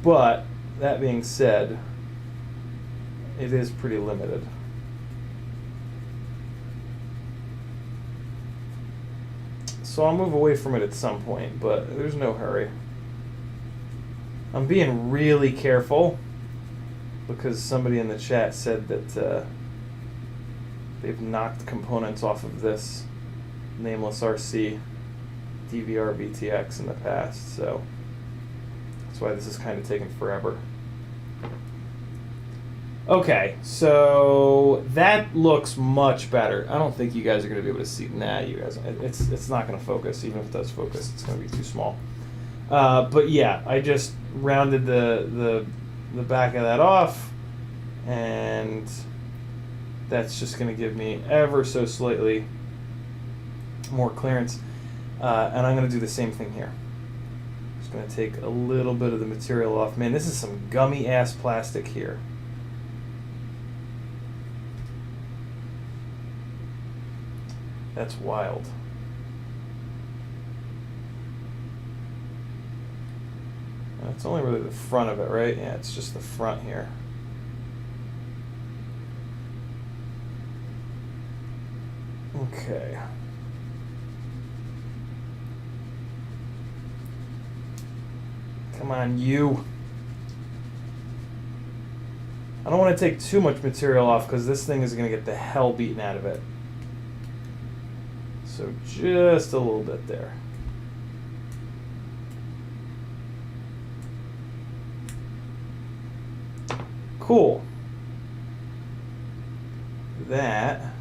But that being said, it is pretty limited. So I'll move away from it at some point, but there's no hurry. I'm being really careful because somebody in the chat said that they've knocked components off of this Nameless RC DVR VTX in the past, so that's why this is kind of taking forever. Okay, so that looks much better. I don't think you guys are going to be able to see that. You guys, it's not going to focus. Even if it does focus, it's going to be too small. But yeah, I just rounded the back of that off, and that's just going to give me ever so slightly more clearance. And I'm going to do the same thing here. Just going to take a little bit of the material off. Man, this is some gummy ass plastic here. That's wild. It's only really the front of it, right? Yeah, it's just the front here. Okay. Come on, you. I don't want to take too much material off because this thing is going to get the hell beaten out of it. So just a little bit there. Cool. That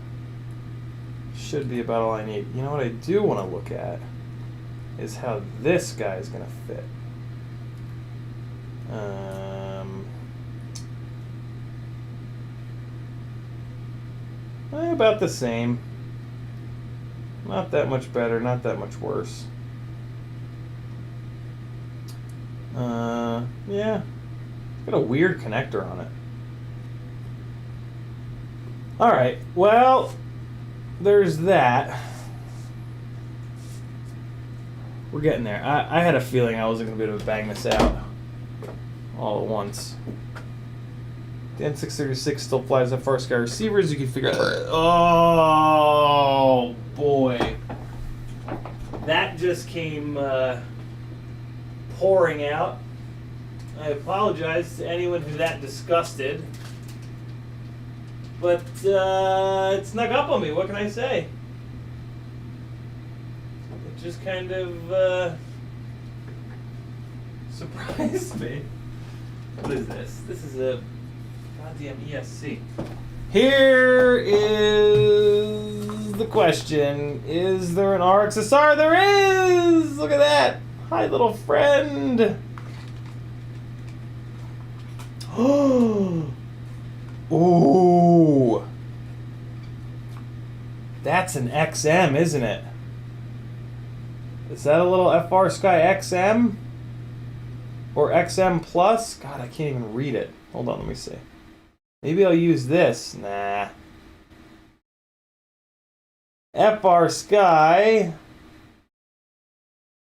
should be about all I need. You know what I do want to look at is how this guy is going to fit. About the same. Not that much better, not that much worse. Yeah. It's got a weird connector on it. Alright, well, there's that. We're getting there. I had a feeling I wasn't going to be able to bang this out all at once. The N636 still flies FR-Sky receivers. You can figure out. Oh boy, that just came pouring out. I apologize to anyone who's that disgusted, but it snuck up on me. What can I say? It just kind of surprised me. What is this? This is a goddamn ESC. Here is the question. Is there an RXSR? There is! Look at that! Hi, little friend! Ooh! That's an XM, isn't it? Is that a little FR-Sky XM? Or XM Plus? God, I can't even read it. Hold on, let me see. Maybe I'll use this. Nah. FR Sky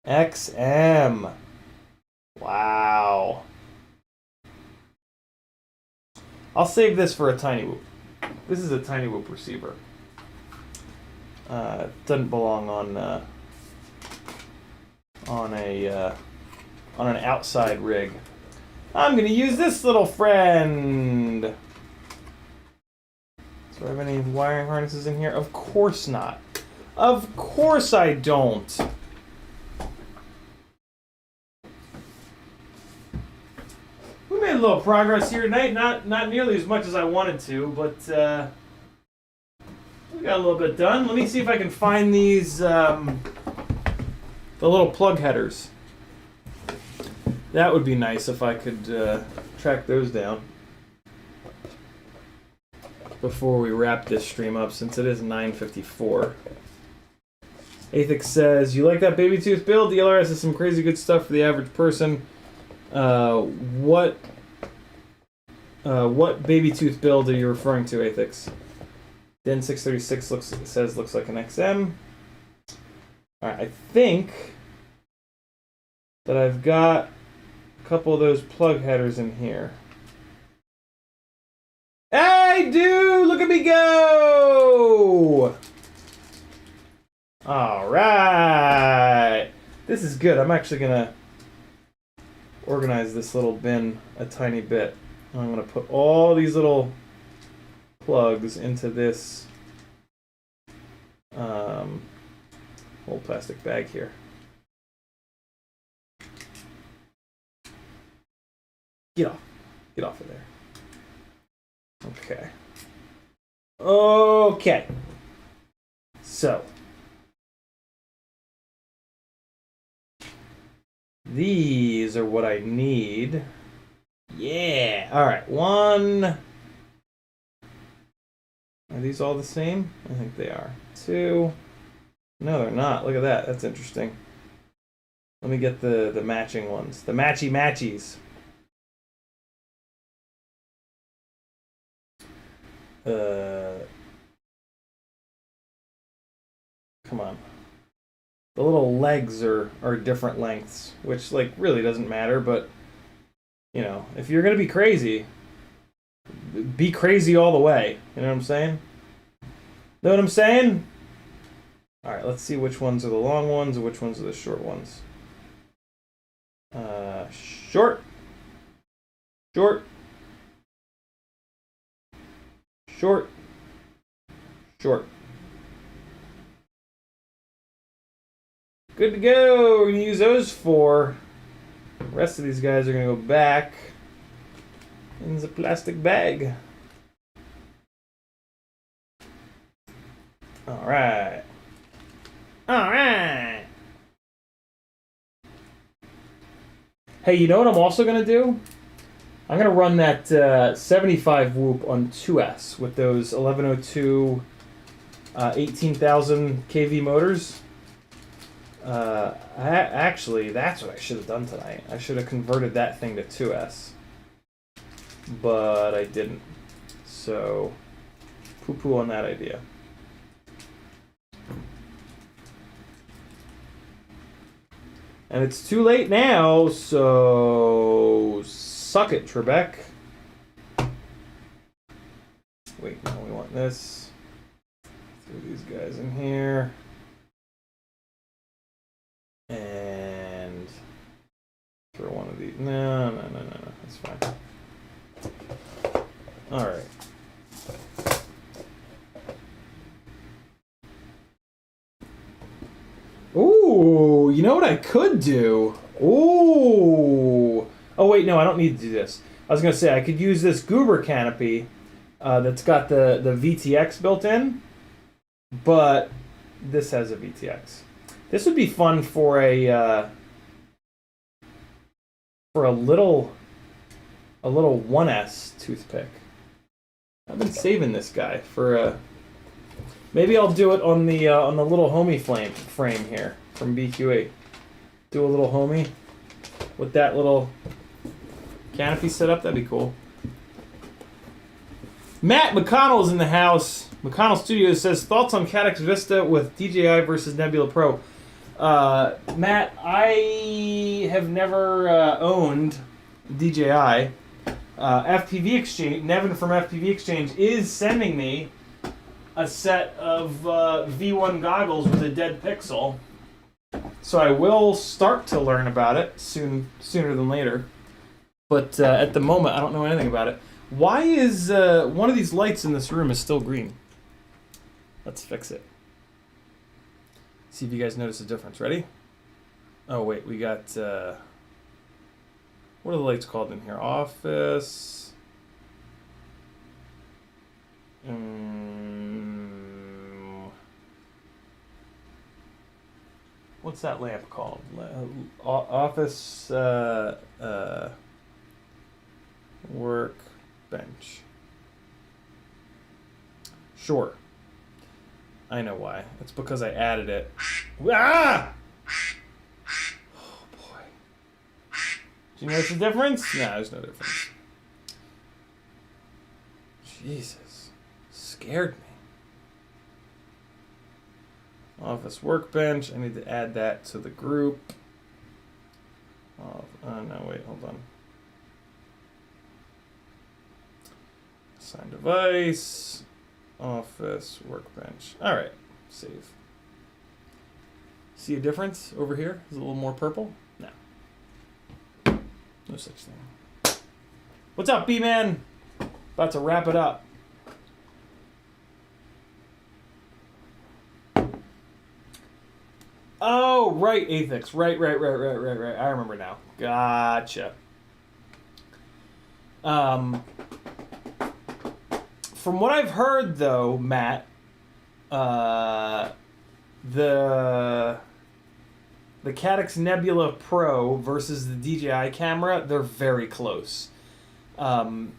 XM. Wow. I'll save this for a Tiny Whoop. This is a Tiny Whoop receiver. It doesn't belong on an outside rig. I'm gonna use this little friend. Do I have any wiring harnesses in here? Of course not. Of course I don't. We made a little progress here tonight. Not nearly as much as I wanted to, but we got a little bit done. Let me see if I can find these the little plug headers. That would be nice if I could track those down before we wrap this stream up, since it is 9:54. Athix says, you like that baby tooth build? DLRS has some crazy good stuff for the average person. What baby tooth build are you referring to, Athix? Den 636 looks like an XM. Alright, I think that I've got a couple of those plug headers in here. Hey, dude! Look at me go! Alright! This is good. I'm actually going to organize this little bin a tiny bit. I'm going to put all these little plugs into this whole plastic bag here. Get off of there. Okay. Okay. So these are what I need. Yeah. All right. One. Are these all the same? I think they are. Two. No, they're not. Look at that. That's interesting. Let me get the matching ones. The matchies. Come on. The little legs are different lengths, which like really doesn't matter, but you know, if you're gonna be crazy all the way. You know what I'm saying? Know what I'm saying? Alright, let's see which ones are the long ones and which ones are the short ones. Short. Short. Short. Short. Good to go. We're going to use those four. The rest of these guys are going to go back in the plastic bag. All right. All right. Hey, you know what I'm also going to do? I'm going to run that 75 Whoop on 2S with those 1102 18,000 kV motors. Actually, that's what I should have done tonight. I should have converted that thing to 2S. But I didn't. So, poo-poo on that idea. And it's too late now, so suck it, Trebek. Wait, no, we want this. Throw these guys in here. And throw one of these. No. That's fine. All right. Ooh, you know what I could do? Ooh. Oh, wait, no, I don't need to do this. I was going to say, I could use this Goober canopy that's got the VTX built in, but this has a VTX. This would be fun for a little 1S toothpick. I've been saving this guy for maybe I'll do it on the little homie frame here from BQE. Do a little homie with that little Canopy set up, that'd be cool. Matt McConnell's in the house. McConnell Studios says, thoughts on Caddx Vista with DJI versus Nebula Pro. Matt, I have never owned DJI. FPV Exchange, Nevin from FPV Exchange is sending me a set of V1 goggles with a dead pixel. So I will start to learn about it sooner than later. But at the moment, I don't know anything about it. Why is one of these lights in this room is still green? Let's fix it. See if you guys notice a difference. Ready? Oh, wait. We got... what are the lights called in here? Office. What's that lamp called? Office workbench. Sure. I know why. It's because I added it. Ah! Oh boy. Do you notice the difference? No, there's no difference. Jesus. Scared me. Office workbench. I need to add that to the group. Oh, no, wait, hold on. Assign device. Office workbench. All right, save. See a difference over here? Is it a little more purple? No. No such thing. What's up, B-Man? About to wrap it up. Oh, right, Athix. Right. I remember now. Gotcha. From what I've heard, though, Matt, the Caddx Nebula Pro versus the DJI camera, they're very close. And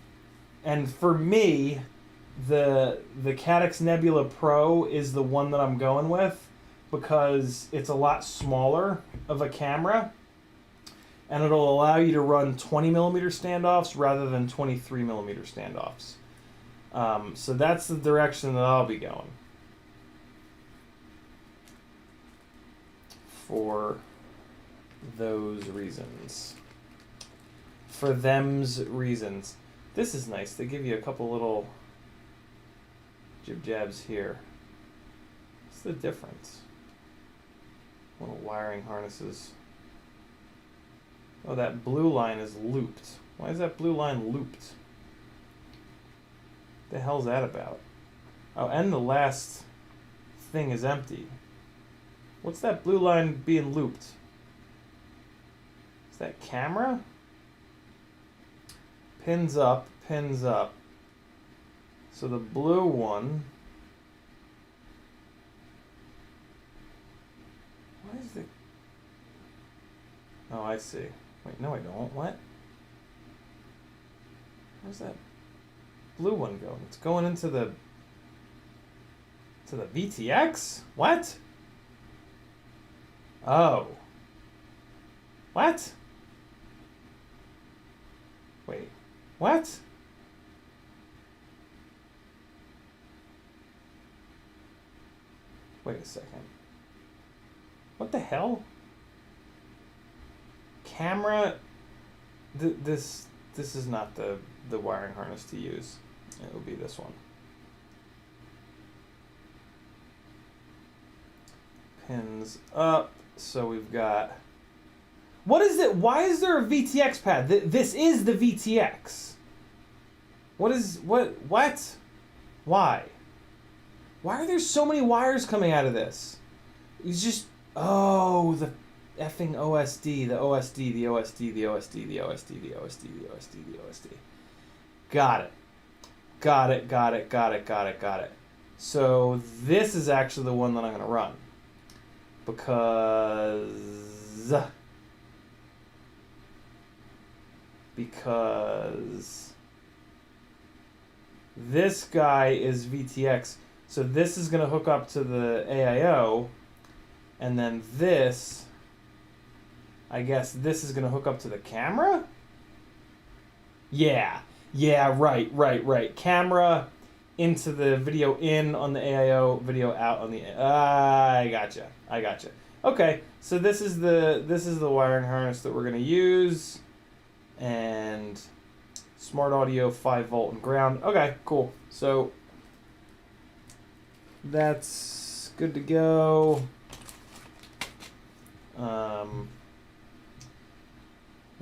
for me, the Caddx Nebula Pro is the one that I'm going with because it's a lot smaller of a camera, and it'll allow you to run 20mm standoffs rather than 23mm standoffs. So that's the direction that I'll be going. For those reasons. For them's reasons. This is nice. They give you a couple little jib-jabs here. What's the difference? Little wiring harnesses. Oh, that blue line is looped. Why is that blue line looped? The hell's that about? Oh, and the last thing is empty. What's that blue line being looped? Is that camera? Pins up, pins up. So the blue one... Why is the... Oh, I see. Wait, no I don't. What? Where's that blue one going? It's going into the VTX? What? Oh. What? Wait. What? Wait a second. What the hell? Camera... This is not the wiring harness to use. It will be this one. Pins up. So we've got... What is it? Why is there a VTX pad? This is the VTX. What is... What? Why? Why are there so many wires coming out of this? It's just... Oh, the effing OSD. The OSD, the OSD, the OSD, the OSD, the OSD, the OSD, the OSD. Got it. Got it. So this is actually the one that I'm going to run. Because this guy is VTX. So this is going to hook up to the AIO. And then this, I guess this is going to hook up to the camera? Yeah. Yeah, right. Camera into the video in on the AIO, video out on the... I gotcha. Okay, so this is the wiring harness that we're going to use. And smart audio, 5 volt and ground. Okay, cool. So that's good to go.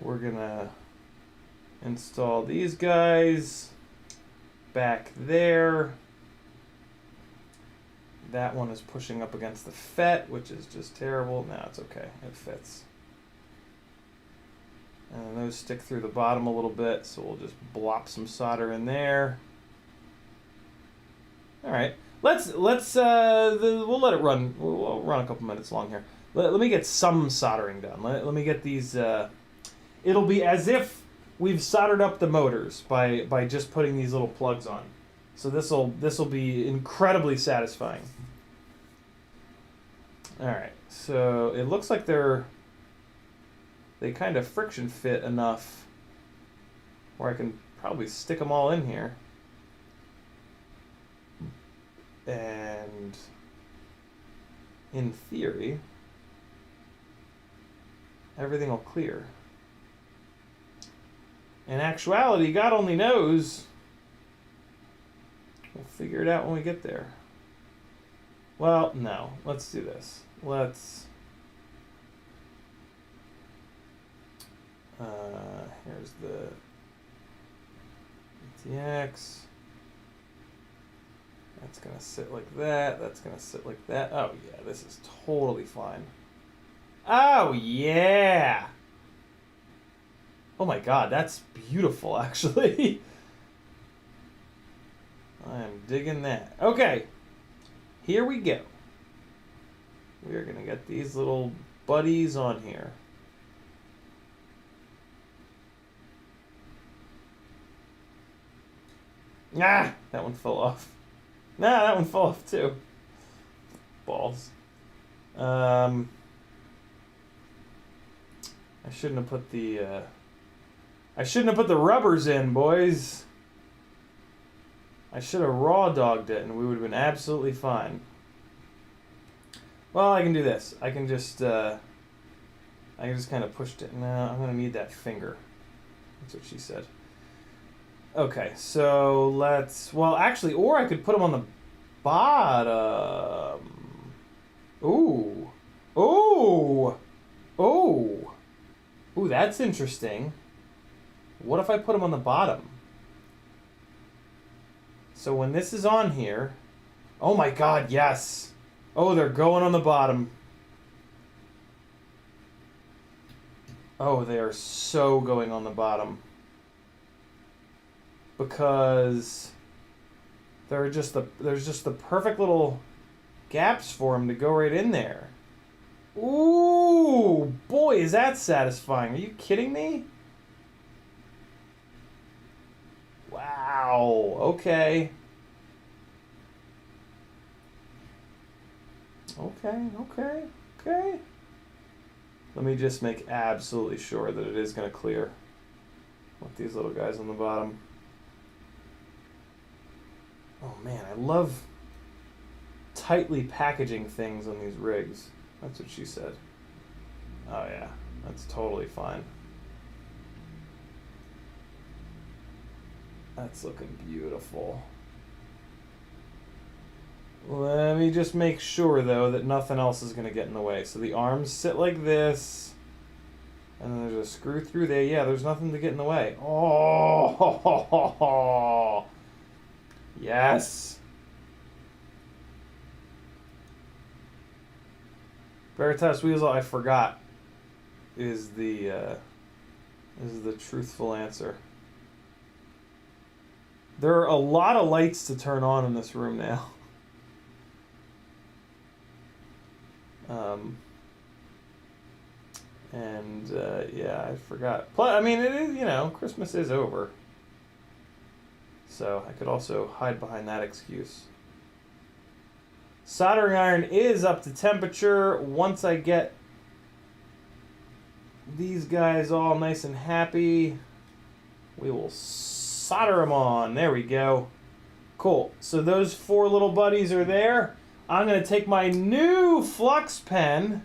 We're gonna install these guys back there. That one is pushing up against the FET, which is just terrible. No, it's okay. It fits. And those stick through the bottom a little bit, so we'll just blop some solder in there. All right, we'll let it run. We'll run a couple minutes long here. Let me get some soldering done. Let me get these. It'll be as if we've soldered up the motors by just putting these little plugs on. So this'll be incredibly satisfying. All right, so it looks like they kind of friction fit enough where I can probably stick them all in here. And in theory, everything will clear. In actuality, God only knows. We'll figure it out when we get there. Well, no. Let's do this. Here's the ATX. That's going to sit like that. That's going to sit like that. Oh, yeah. This is totally fine. Oh, yeah. Oh, my God. That's beautiful, actually. I am digging that. Okay. Here we go. We are going to get these little buddies on here. Ah, that one fell off. Nah, that one fell off too. Balls. I shouldn't have put the rubbers in, boys. I should have raw dogged it and we would have been absolutely fine. Well, I can do this. I can just kind of pushed it. No, I'm gonna need that finger. That's what she said. Okay, so well, actually, or I could put them on the bottom. Ooh, that's interesting. What if I put them on the bottom? So when this is on here, oh my God, yes. Oh, they're going on the bottom. Oh, they are so going on the bottom. Because there's just the perfect little gaps for them to go right in there. Ooh, boy, is that satisfying. Are you kidding me? Wow, okay. Okay. Let me just make absolutely sure that it is going to clear with these little guys on the bottom. Oh man, I love tightly packaging things on these rigs. That's what she said. Oh yeah, that's totally fine. That's looking beautiful. Let me just make sure though that nothing else is going to get in the way. So the arms sit like this. And then there's a screw through there. Yeah, there's nothing to get in the way. Oh, yes. Veritas Weasel, I forgot, is the truthful answer. There are a lot of lights to turn on in this room now. Yeah, I forgot. Plus, I mean, it is, Christmas is over. So I could also hide behind that excuse. Soldering iron is up to temperature. Once I get these guys all nice and happy, We will solder them on. There we go. Cool. So those 4 little buddies are there. I'm going to take my new flux pen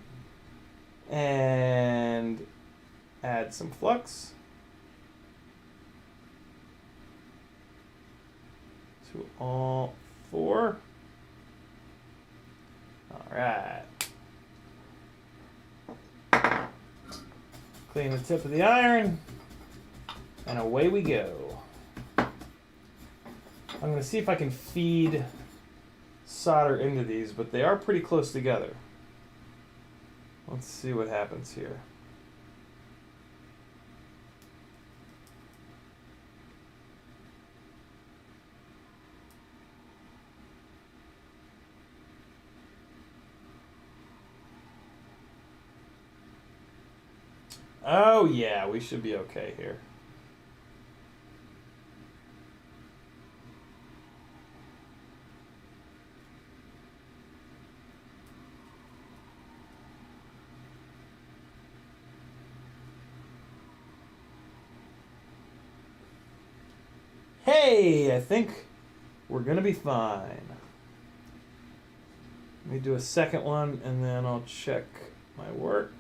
and add some flux to all 4. All right. Clean the tip of the iron, and away we go. I'm going to see if I can feed solder into these, but they are pretty close together. Let's see what happens here. Oh yeah, we should be okay here. Hey, I think we're gonna be fine. Let me do a second one and then I'll check my work.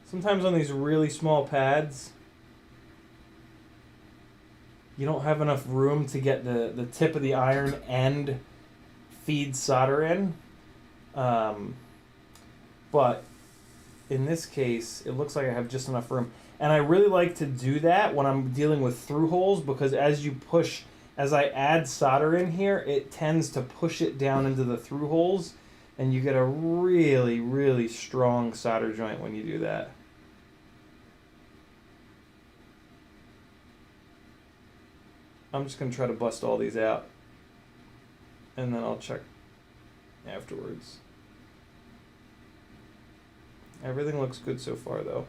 Sometimes on these really small pads, you don't have enough room to get the tip of the iron and feed solder in. But in this case, it looks like I have just enough room. And I really like to do that when I'm dealing with through holes, because as I add solder in here, it tends to push it down into the through holes, and you get a really, really strong solder joint when you do that. I'm just going to try to bust all these out, and then I'll check afterwards. Everything looks good so far, though.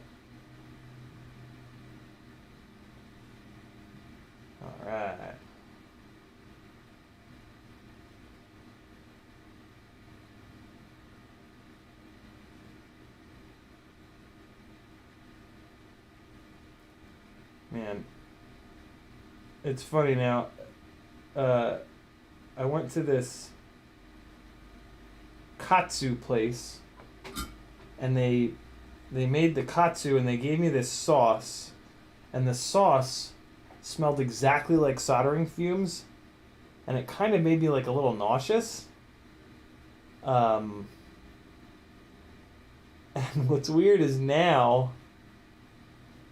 All right. Man, it's funny now. I went to this katsu place, and they made the katsu, and they gave me this sauce, and the sauce smelled exactly like soldering fumes, and it kind of made me like a little nauseous. And what's weird is now,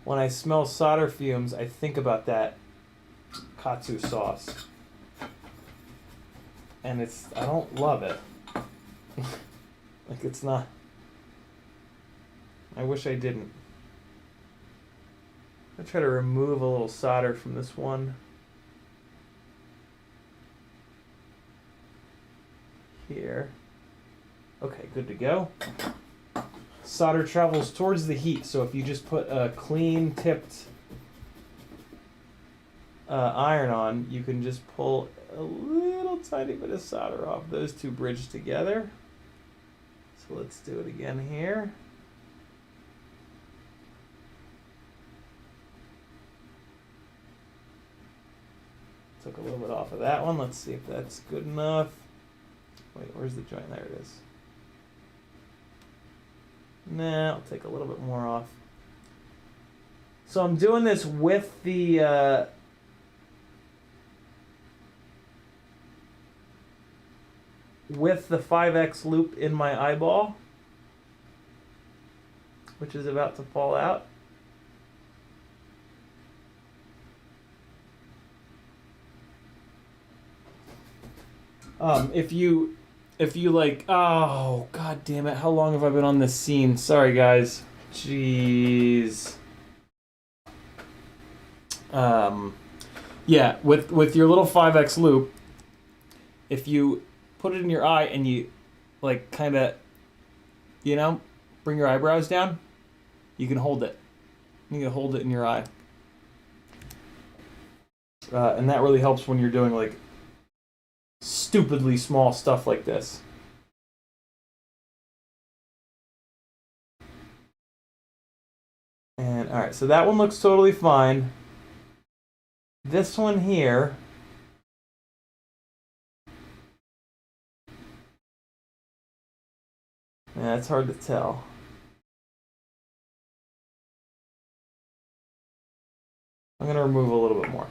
when I smell solder fumes, I think about that katsu sauce. And I don't love it. Like, it's not. I wish I didn't. I try to remove a little solder from this one. Here. Okay, good to go. Solder travels towards the heat, so if you just put a clean tipped iron on, you can just pull a little tiny bit of solder off. Those two bridge together. So let's do it again here. Took a little bit off of that one. Let's see if that's good enough. Wait, where's the joint? There it is. Nah, I'll take a little bit more off. So I'm doing this with the with the 5X loop in my eyeball, which is about to fall out. If you like, oh god damn it, how long have I been on this scene? Sorry guys. Jeez. Yeah, with your little 5X loop, if you put it in your eye and you like kind of, you know, bring your eyebrows down, you can hold it. You can hold it in your eye. And that really helps when you're doing like stupidly small stuff like this. And all right, so that one looks totally fine. This one here, yeah, it's hard to tell. I'm going to remove a little bit more.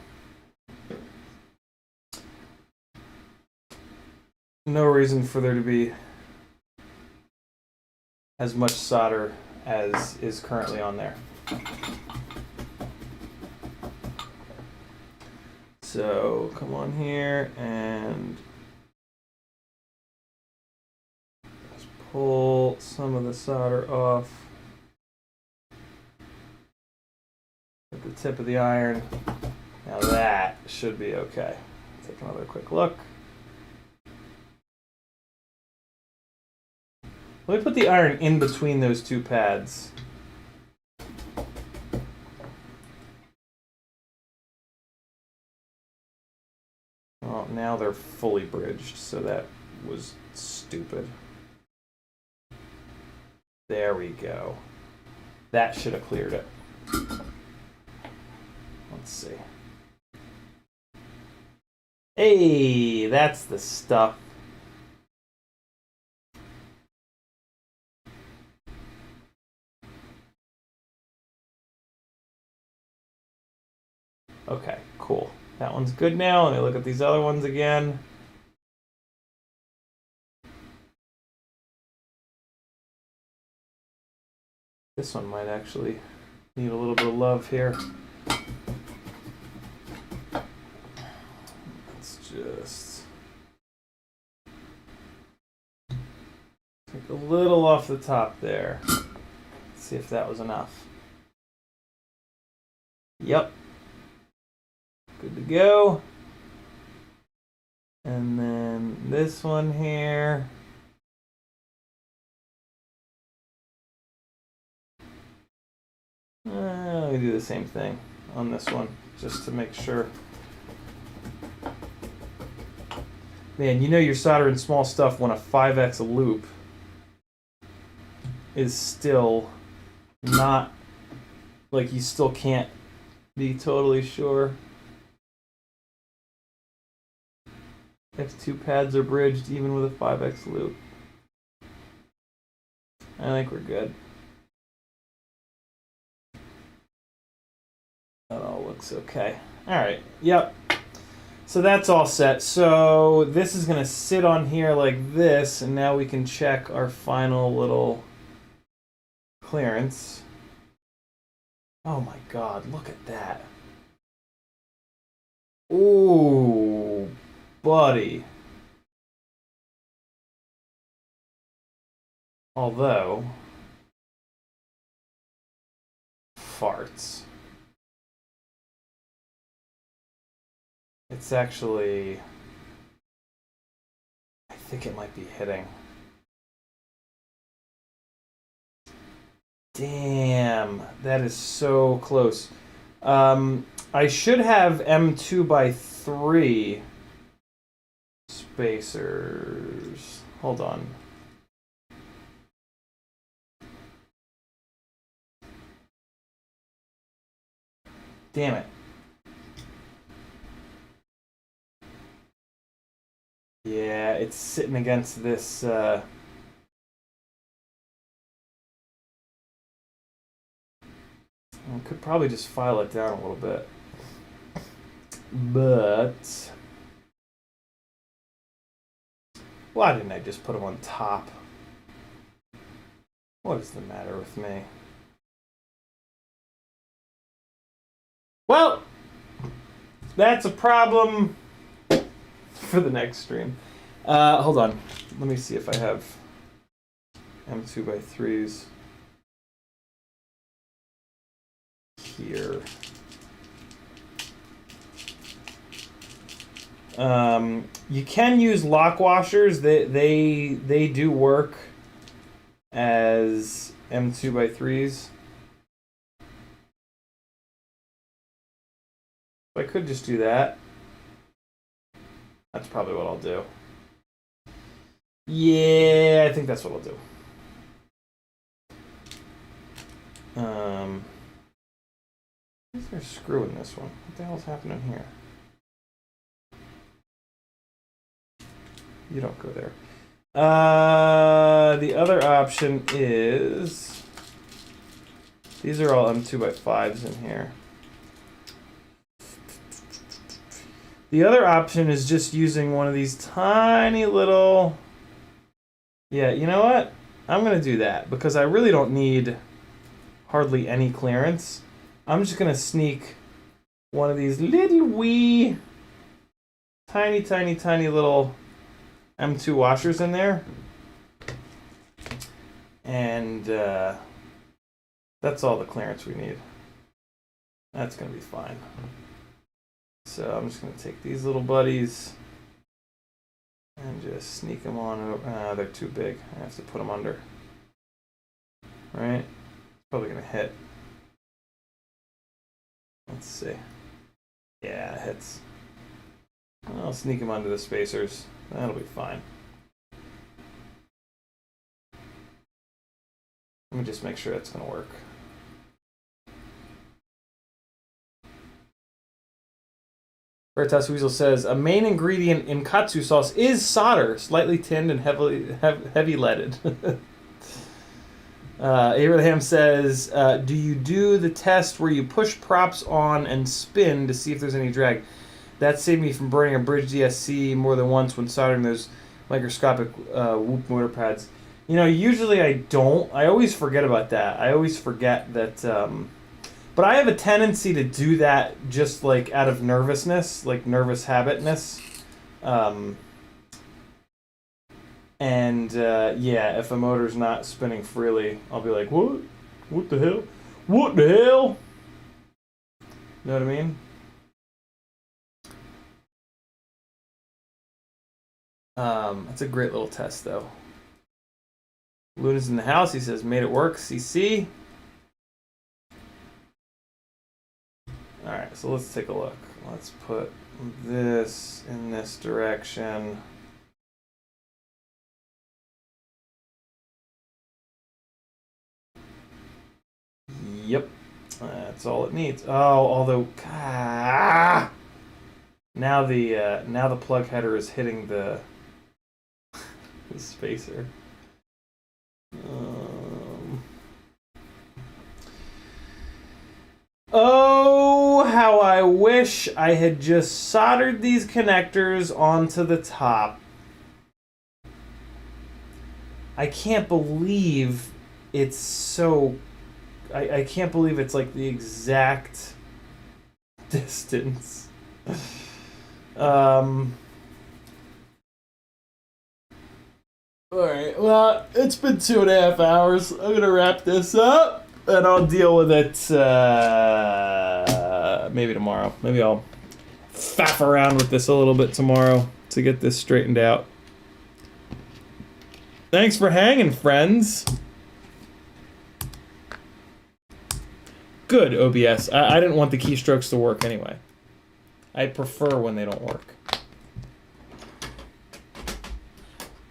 No reason for there to be as much solder as is currently on there. So come on here and just pull some of the solder off at the tip of the iron. Now that should be okay. Take another quick look. Let me put the iron in between those two pads. Well, now they're fully bridged, so that was stupid. There we go. That should have cleared it. Let's see. Hey, that's the stuff. Okay, cool. That one's good now. Let me look at these other ones again. This one might actually need a little bit of love here. Let's just take a little off the top there. Let's see if that was enough. Yep. Good to go. And then this one here. Let me do the same thing on this one, just to make sure. Man, you know you're soldering small stuff when a 5x loop is still not, like you still can't be totally sure if two pads are bridged even with a 5x loop. I think we're good. That all looks okay. All right, yep. So that's all set. So this is gonna sit on here like this, and now we can check our final little clearance. Oh my God, look at that. Ooh, buddy. Although, farts. It's actually, I think it might be hitting. Damn, that is so close. I should have M2x3 spacers. Hold on. Damn it. Yeah, it's sitting against this. I could probably just file it down a little bit. But why didn't I just put them on top? What is the matter with me? Well, that's a problem for the next stream. Hold on. Let me see if I have M2x3s here. You can use lock washers. They do work as M2x3s. I could just do that. That's probably what I'll do. Yeah, I think that's what I'll do. Is there a screw in this one? What the hell's happening here? You don't go there. The other option is... These are all M2x5s in here. The other option is just using one of these tiny little... Yeah, you know what? I'm going to do that because I really don't need hardly any clearance. I'm just going to sneak one of these little wee, tiny little M2 washers in there. And that's all the clearance we need. That's going to be fine. So I'm just going to take these little buddies and just sneak them on over. They're too big. I have to put them under. Right? Probably going to hit. Let's see. Yeah, it hits. I'll sneak them under the spacers. That'll be fine. Let me just make sure that's going to work. Veritas Weasel says, a main ingredient in katsu sauce is solder, slightly tinned and heavy leaded. Abraham says, do you do the test where you push props on and spin to see if there's any drag? That saved me from burning a bridge DSC more than once when soldering those microscopic Whoop motor pads. You know, usually I don't. I always forget about that. I always forget that... but I have a tendency to do that just like out of nervousness, like nervous habitness. Yeah, if a motor's not spinning freely, I'll be like, what? What the hell? What the hell? You know what I mean? That's a great little test, though. Luna's in the house. He says, made it work. CC. Alright, so let's take a look. Let's put this in this direction. Yep, that's all it needs. Oh, although now the plug header is hitting the spacer. Oh, how I wish I had just soldered these connectors onto the top. I can't believe it's so... I can't believe it's like the exact distance. Alright, well, it's been 2.5 hours. I'm going to wrap this up, and I'll deal with it maybe tomorrow. Maybe I'll faff around with this a little bit tomorrow to get this straightened out. Thanks for hanging, friends. Good, OBS. I didn't want the keystrokes to work anyway. I prefer when they don't work.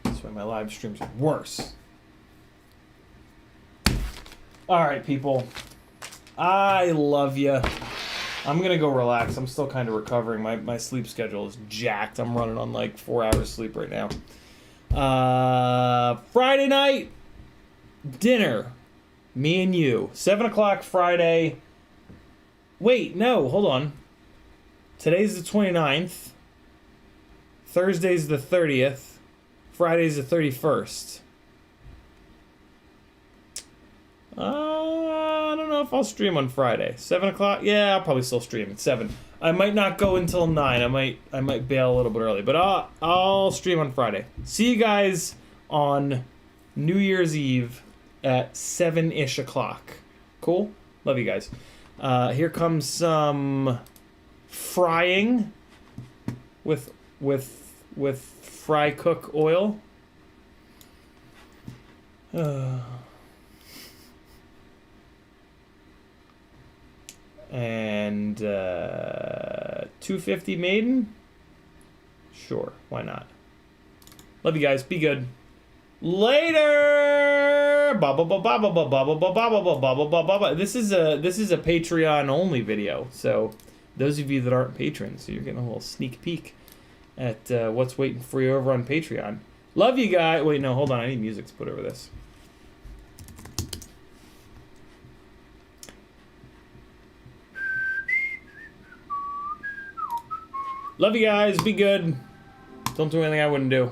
That's why my live streams are worse. Alright, people. I love you. I'm gonna go relax. I'm still kind of recovering. My sleep schedule is jacked. I'm running on like 4 hours sleep right now. Friday night dinner. Me and you. 7 o'clock Friday. Wait, no, hold on. Today's the 29th. Thursday's the 30th. Friday's the 31st. I don't know if I'll stream on Friday. 7 o'clock? Yeah, I'll probably still stream at 7. I might not go until 9. I might bail a little bit early, but I'll stream on Friday. See you guys on New Year's Eve at 7-ish o'clock. Cool? Love you guys. Here comes some frying with fry cook oil. And 250 maiden? Sure, why not? Love you guys. Be good. Later. This is a Patreon only video, so those of you that aren't patrons, so you're getting a little sneak peek at what's waiting for you over on Patreon. Love you guys. Wait, no, hold on. I need music to put over this. Love you guys. Be good. Don't do anything I wouldn't do.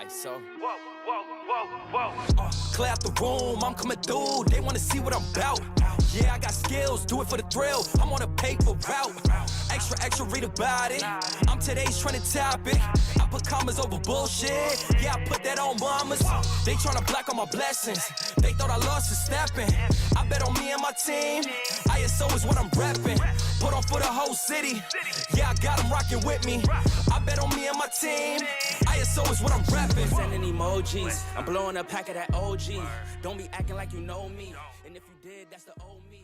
So clear out the room, I'm coming through. They wanna see what I'm about. Yeah, I got skills, do it for the thrill. I'm on a paper route. Extra, read about it. I'm today's trending topic. I put commas over bullshit. Yeah, I put that on mamas. They tryna block all my blessings. They thought I lost for stepping. I bet on me and my team. ISO is what I'm repping. Put on for the whole city. Yeah, I got them rocking with me. I bet on me and my team. ISO is what I'm repping. Sending emojis. I'm blowing a pack of that OG. Don't be acting like you know me. And if you did, that's the old me.